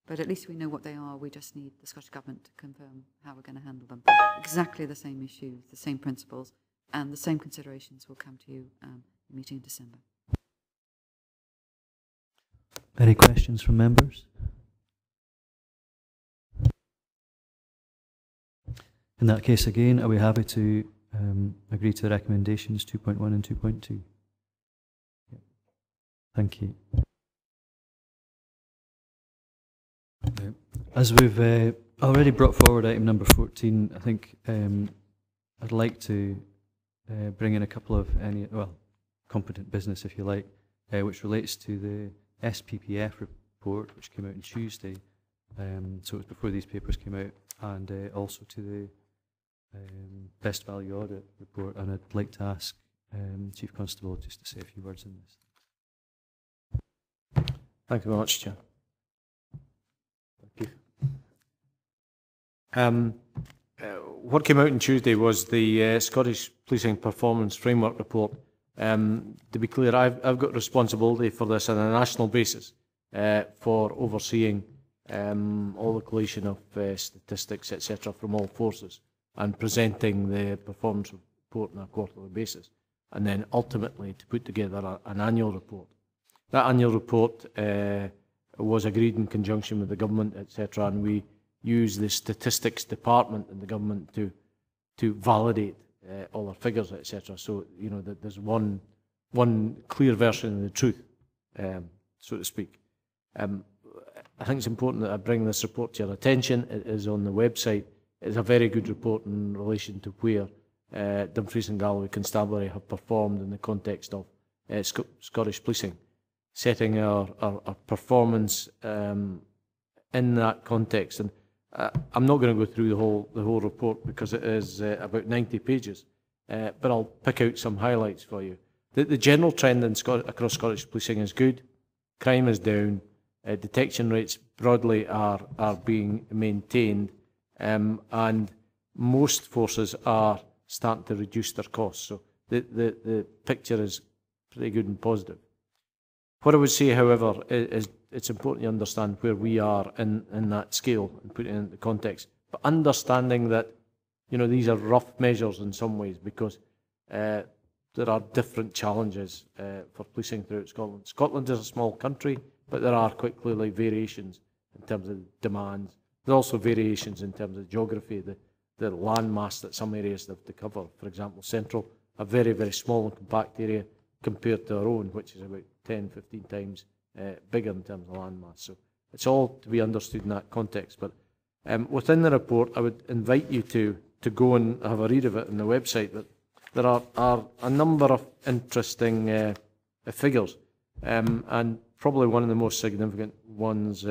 But at least we know what they are. We just need the Scottish Government to confirm how we're going to handle them. Exactly the same issues, the same principles, and the same considerations will come to you in the meeting in December. Any questions from members? In that case, again, are we happy to agree to the recommendations 2.1 and 2.2? Yep. Thank you. As we've already brought forward item number 14, I think I'd like to bring in a couple of competent business, if you like, which relates to the SPPF report, which came out on Tuesday. So it was before these papers came out, and also to the Best Value Audit report. And I'd like to ask Chief Constable just to say a few words on this. Thank you very much, Chair. Thank you. What came out on Tuesday was the Scottish Policing Performance Framework Report. To be clear, I've got responsibility for this on a national basis for overseeing all the collation of statistics, etc., from all forces and presenting the performance report on a quarterly basis, and then ultimately to put together an annual report. That annual report was agreed in conjunction with the government, etc., and we use the statistics department in the government to validate all our figures, etc. So, you know, that there's one clear version of the truth, so to speak. I think it's important that I bring this report to your attention. It is on the website. It's a very good report in relation to where Dumfries and Galloway Constabulary have performed in the context of Scottish policing, setting our performance in that context. And I'm not going to go through the whole report because it is about 90 pages, but I'll pick out some highlights for you. The general trend across Scottish policing is good. Crime is down. Detection rates broadly are being maintained, and most forces are starting to reduce their costs. So the picture is pretty good and positive. What I would say, however, is it's important to understand where we are in that scale and put it into context. But understanding that, you know, these are rough measures in some ways because there are different challenges for policing throughout Scotland. Scotland is a small country, but there are quite clearly variations in terms of demands. There are also variations in terms of geography, the land mass that some areas have to cover. For example, Central, a very, very small and compact area compared to our own, which is about 10, 15 times bigger in terms of land mass. So it's all to be understood in that context. But within the report, I would invite you to go and have a read of it on the website. That there are a number of interesting figures, and probably one of the most significant ones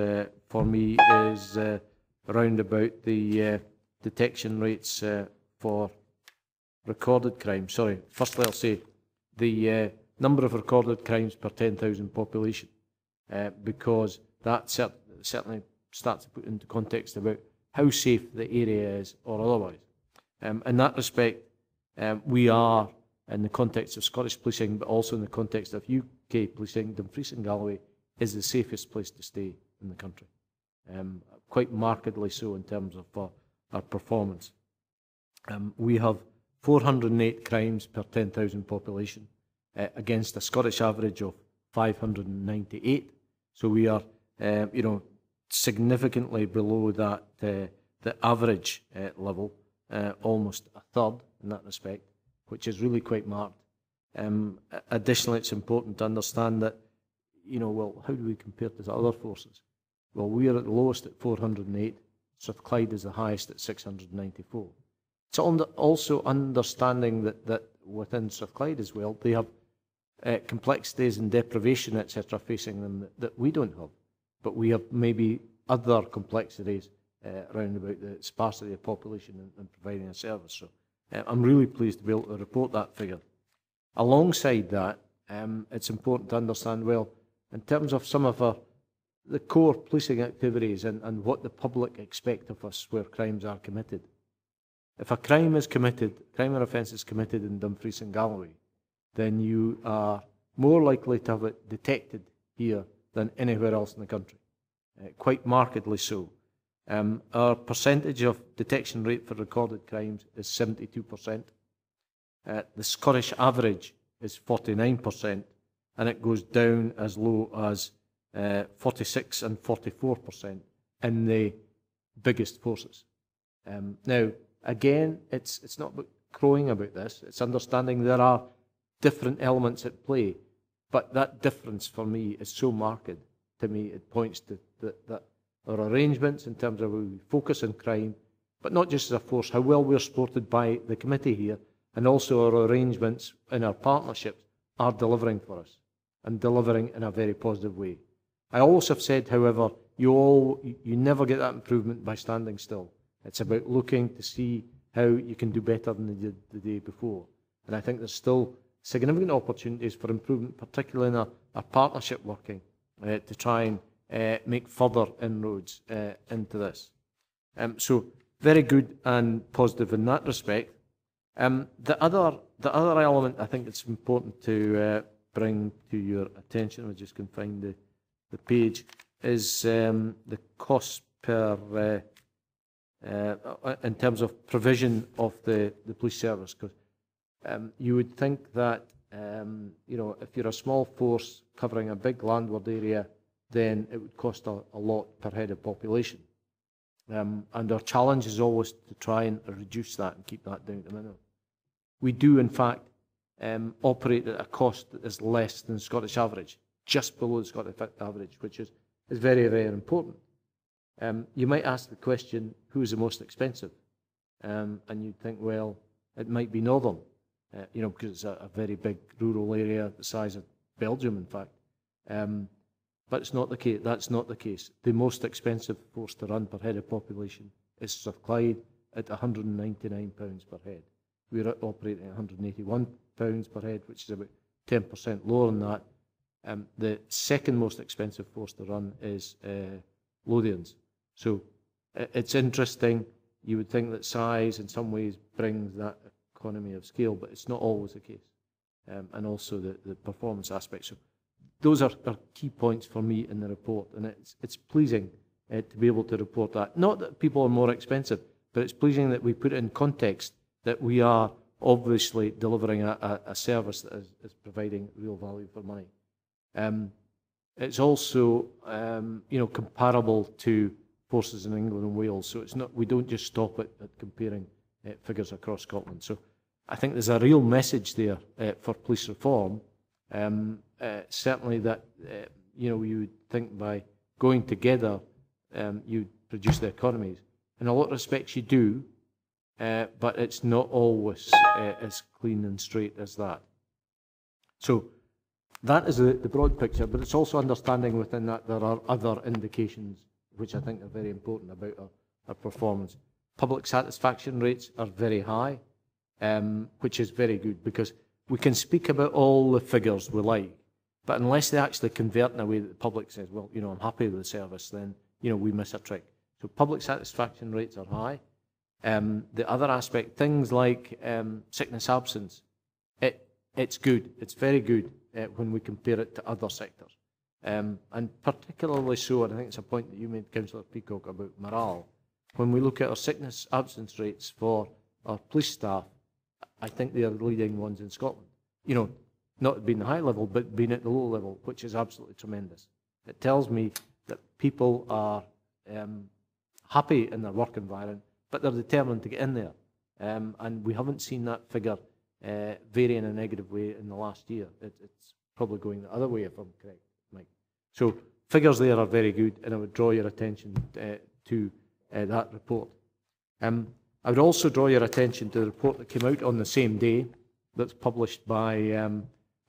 for me is around about the detection rates for recorded crime. Sorry, firstly I'll say the number of recorded crimes per 10,000 population, because that certainly starts to put into context about how safe the area is or otherwise. In that respect, we are, in the context of Scottish policing, but also in the context of UK policing, Dumfries and Galloway is the safest place to stay in the country. Quite markedly so in terms of our performance. We have 408 crimes per 10,000 population against a Scottish average of 598. So we are, you know, significantly below that the average level, almost a third in that respect, which is really quite marked. Additionally, it's important to understand that, you know, well, how do we compare to other forces? Well, we are at the lowest at 408. Strathclyde is the highest at 694. It's also understanding that within Strathclyde as well, they have complexities and deprivation, etc., facing them that we don't have. But we have maybe other complexities around about the sparsity of population and providing a service. So I'm really pleased to be able to report that figure. Alongside that, it's important to understand, well, in terms of some of the core policing activities and what the public expect of us where crimes are committed. If a crime is committed, crime or offence is committed in Dumfries and Galloway, then you are more likely to have it detected here than anywhere else in the country, quite markedly so. Our percentage of detection rate for recorded crimes is 72%. The Scottish average is 49%, and it goes down as low as 46 and 44% in the biggest forces. Now, again, it's not about crowing about this. It's understanding there are different elements at play, but that difference for me is so marked. To me, it points to that our arrangements in terms of how we focus on crime, but not just as a force, how well we're supported by the committee here, and also our arrangements in our partnerships are delivering for us, and delivering in a very positive way. I also have said, however, you never get that improvement by standing still. It's about looking to see how you can do better than you did the day before. And I think there's still significant opportunities for improvement, particularly in our partnership working, to try and make further inroads into this. So very good and positive in that respect. The other element I think it's important to bring to your attention, I just can find the page, is the cost per in terms of provision of the police service. Because you would think that you know, if you're a small force covering a big landward area, then it would cost a lot per head of population. And our challenge is always to try and reduce that and keep that down to a minimum. We do, in fact, operate at a cost that is less than the Scottish average, just below the Scottish average, which is very, very important. You might ask the question, who is the most expensive? And you'd think, well, it might be Northern, because it's a very big rural area, the size of Belgium, in fact. But it's not the case. That's not the case. The most expensive force to run per head of population is Strathclyde at £199 per head. We're operating at £181 per head, which is about 10% lower than that. The second most expensive force to run is Lothians. So it's interesting. You would think that size in some ways brings that economy of scale, but it's not always the case. And also the performance aspects. So those are key points for me in the report, and it's pleasing to be able to report that. Not that people are more expensive, but it's pleasing that we put it in context that we are obviously delivering a service that is providing real value for money. It's also comparable to forces in England and Wales, so it's not, we don't just stop at comparing figures across Scotland. So I think there's a real message there for police reform. Certainly that you would think by going together you'd produce the economies. In a lot of respects you do, but it's not always as clean and straight as that. So that is the broad picture, but it's also understanding within that there are other indications which I think are very important about our performance. Public satisfaction rates are very high, which is very good, because we can speak about all the figures we like, but unless they actually convert in a way that the public says, well, I'm happy with the service, then, we miss a trick. So public satisfaction rates are high. The other aspect, things like sickness absence, it's good. It's very good when we compare it to other sectors. And particularly so, and I think it's a point that you made, Councillor Peacock, about morale. When we look at our sickness absence rates for our police staff, I think they are the leading ones in Scotland. Not being the high level, but being at the low level, which is absolutely tremendous. It tells me that people are happy in their work environment, but they're determined to get in there. And we haven't seen that figure vary in a negative way in the last year. It's probably going the other way, if I'm correct, Mike. So figures there are very good, and I would draw your attention to that report. I would also draw your attention to the report that came out on the same day, that's published by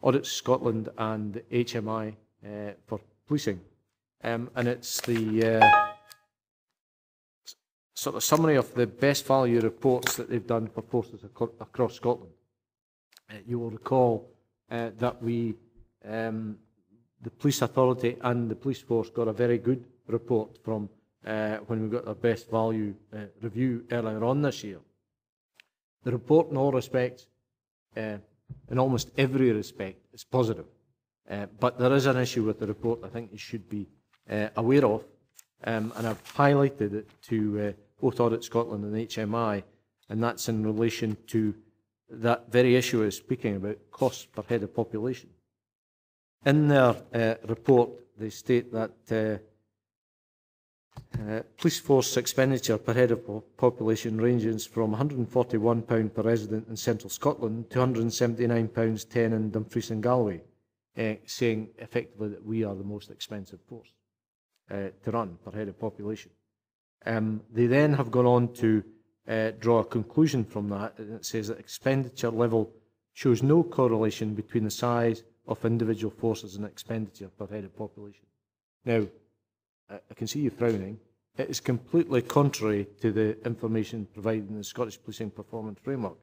Audit Scotland and HMI for policing. And it's the sort of summary of the best value reports that they've done for forces across Scotland. You will recall that we, the police authority and the police force, got a very good report from when we got our best value review earlier on this year. The report, in all respects, in almost every respect, is positive. But there is an issue with the report I think you should be aware of, and I've highlighted it to both Audit Scotland and HMI, and that's in relation to that very issue I was speaking about, costs per head of population. In their report, they state that police force expenditure per head of population ranges from £141 per resident in central Scotland to £179.10 in Dumfries and Galloway, saying effectively that we are the most expensive force to run per head of population. They then have gone on to draw a conclusion from that, and it says that expenditure level shows no correlation between the size of individual forces and expenditure per head of population. Now, I can see you frowning. It is completely contrary to the information provided in the Scottish Policing Performance Framework.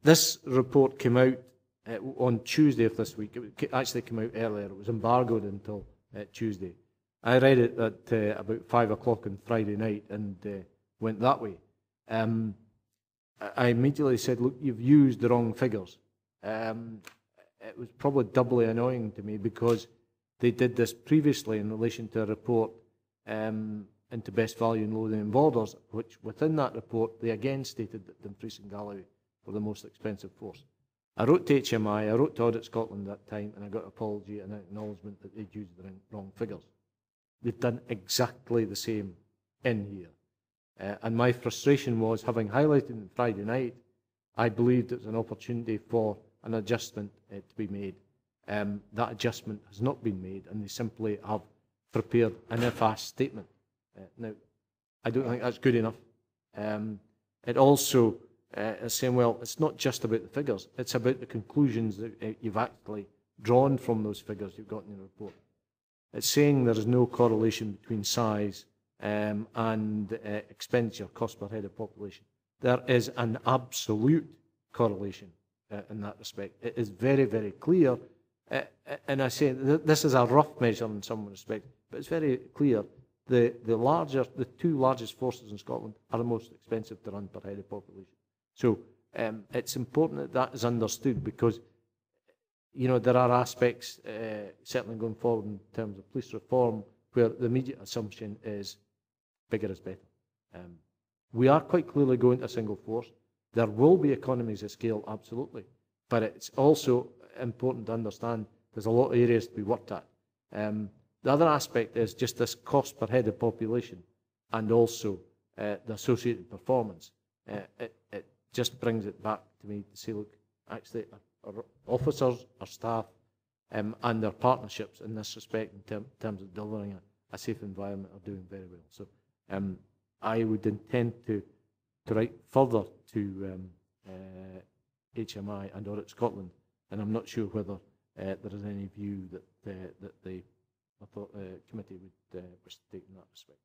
This report came out on Tuesday of this week. It actually came out earlier. It was embargoed until Tuesday. I read it at about 5 o'clock on Friday night and went that way. I immediately said, look, you've used the wrong figures. It was probably doubly annoying to me because they did this previously in relation to a report into best value in Lothian borders, which within that report they again stated that Dumfries and Galloway were the most expensive force. I wrote to HMI, I wrote to Audit Scotland at that time, and I got an apology and an acknowledgement that they'd used the wrong figures. They've done exactly the same in here. And my frustration was, having highlighted it on Friday night, I believed it was an opportunity for an adjustment to be made. That adjustment has not been made, and they simply have prepared an if-asked statement. Now, I don't think that's good enough. It also is saying, well, it's not just about the figures, it's about the conclusions that you've actually drawn from those figures you've got in your report. It's saying there is no correlation between size and expenditure, cost per head of population. There is an absolute correlation in that respect. It is very, very clear, and I say this is a rough measure in some respect, but it's very clear. The two largest forces in Scotland are the most expensive to run per head of population. So it's important that that is understood, because there are aspects, certainly going forward in terms of police reform, where the immediate assumption is bigger is better. We are quite clearly going to a single force. There will be economies of scale, absolutely, but it's also important to understand there's a lot of areas to be worked at. The other aspect is just this cost per head of population, and also the associated performance. It just brings it back to me to say, look, actually, our officers, our staff, and their partnerships in this respect, in terms of delivering a safe environment, are doing very well. So I would intend to write further to HMI and Audit Scotland, and I'm not sure whether there is any view that the committee would wish to take in that respect.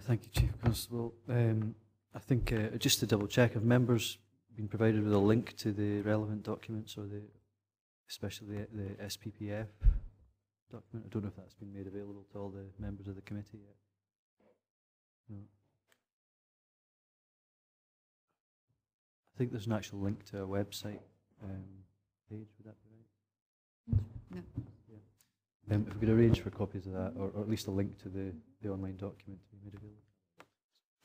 Thank you, Chief Constable. I think just to double check, have members been provided with a link to the relevant documents, or especially the SPPF document? I don't know if that's been made available to all the members of the committee yet. No. I think there's an actual link to a website page. Would that be right? No. Yeah. If we could arrange for copies of that, or at least a link to the online document to be made available.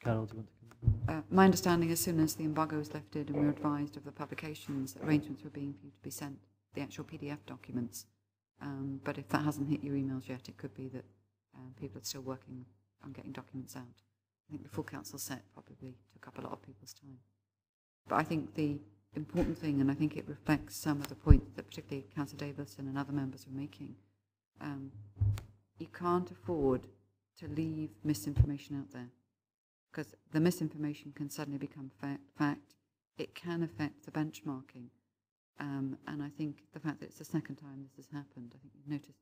Carol, do you want to come in? My understanding, as soon as the embargo was lifted and we were advised of the publications, arrangements were being for you to be sent the actual PDF documents. But if that hasn't hit your emails yet, it could be that people are still working on getting documents out. I think the full council set probably took up a lot of people's time. But I think the important thing, and I think it reflects some of the points that particularly Councillor Davison and other members are making, you can't afford to leave misinformation out there, because the misinformation can suddenly become fact. It can affect the benchmarking. And I think the fact that it's the second time this has happened, I think you've noticed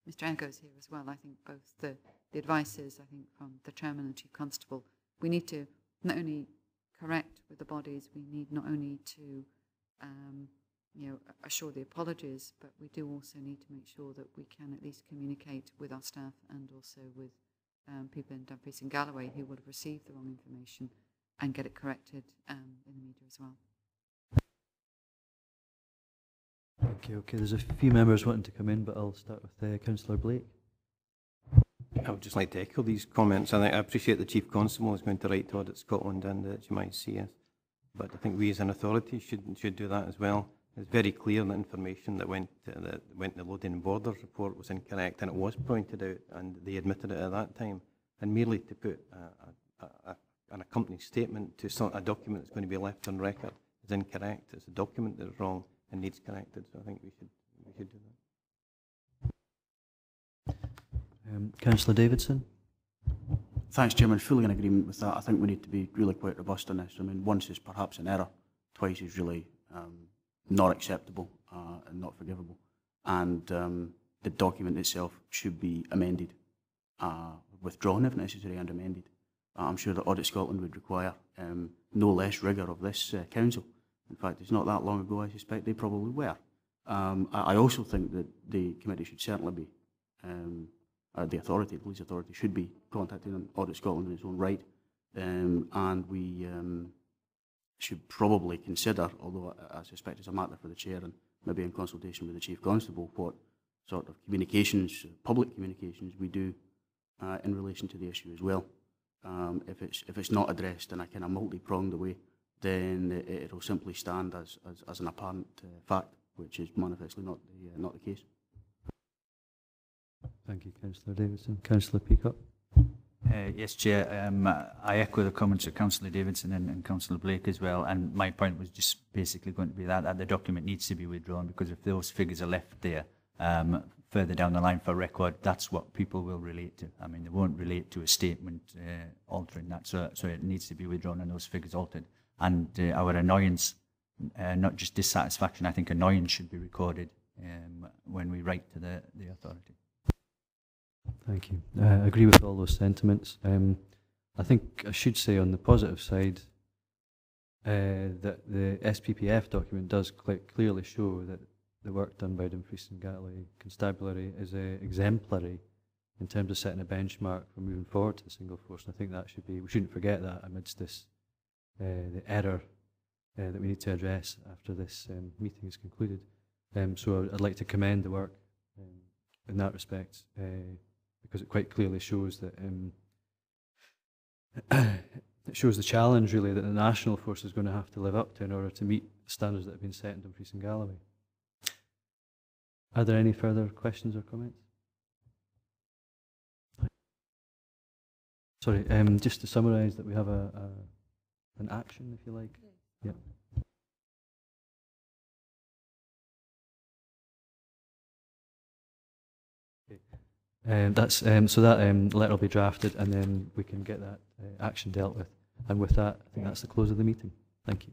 Mr. Eggo's here as well. I think both the advices, I think, from the Chairman and Chief Constable, we need to not only correct with the bodies, we need not only to assure the apologies, but we do also need to make sure that we can at least communicate with our staff and also with people in Dumfries and Galloway who would have received the wrong information, and get it corrected in the media as well. Okay, there's a few members wanting to come in, but I'll start with Councillor Blake. I would just like to echo these comments. I appreciate the Chief Constable is going to write to Audit Scotland and HMICS, but I think we as an authority should do that as well. It's very clear that information that went in the Loading and Borders report was incorrect, and it was pointed out, and they admitted it at that time. And merely to put an accompanying statement to a document that's going to be left on record is incorrect. It's a document that is wrong and needs corrected. So I think we should do that. Councillor Davidson. Thanks, Chairman. Fully in agreement with that. I think we need to be really quite robust on this. I mean, once is perhaps an error, twice is really not acceptable and not forgivable. And the document itself should be amended, withdrawn if necessary, and amended. I'm sure that Audit Scotland would require no less rigour of this council. In fact, it's not that long ago, I suspect they probably were. I also think that the committee should certainly be, the police authority should be contacting Audit Scotland in its own right, and we should probably consider, although I suspect it's a matter for the Chair and maybe in consultation with the Chief Constable, what sort of communications, public communications we do in relation to the issue as well. If it's not addressed in a kind of multi-pronged way, then it'll simply stand as an apparent fact, which is manifestly not the case. Thank you, Councillor Davidson. Councillor Peacock. Yes, Chair. I echo the comments of Councillor Davidson and Councillor Blake as well. And my point was just basically going to be that the document needs to be withdrawn, because if those figures are left there further down the line for record, that's what people will relate to. I mean, they won't relate to a statement altering that. So it needs to be withdrawn and those figures altered. And our annoyance, not just dissatisfaction, I think annoyance should be recorded when we write to the authority. Thank you. I agree with all those sentiments. I think I should say on the positive side that the SPPF document does quite clearly show that the work done by Dumfries and Galloway Constabulary is exemplary in terms of setting a benchmark for moving forward to the single force. And I think that should be, we shouldn't forget that amidst this, the error that we need to address after this meeting is concluded. So I'd like to commend the work in that respect, because it quite clearly shows that it shows the challenge really that the national force is going to have to live up to in order to meet the standards that have been set in Dumfries and Galloway. Are there any further questions or comments? Sorry, just to summarise that we have an action, if you like. Yeah. That's so that letter will be drafted, and then we can get that action dealt with. And with that, I think that's the close of the meeting. Thank you.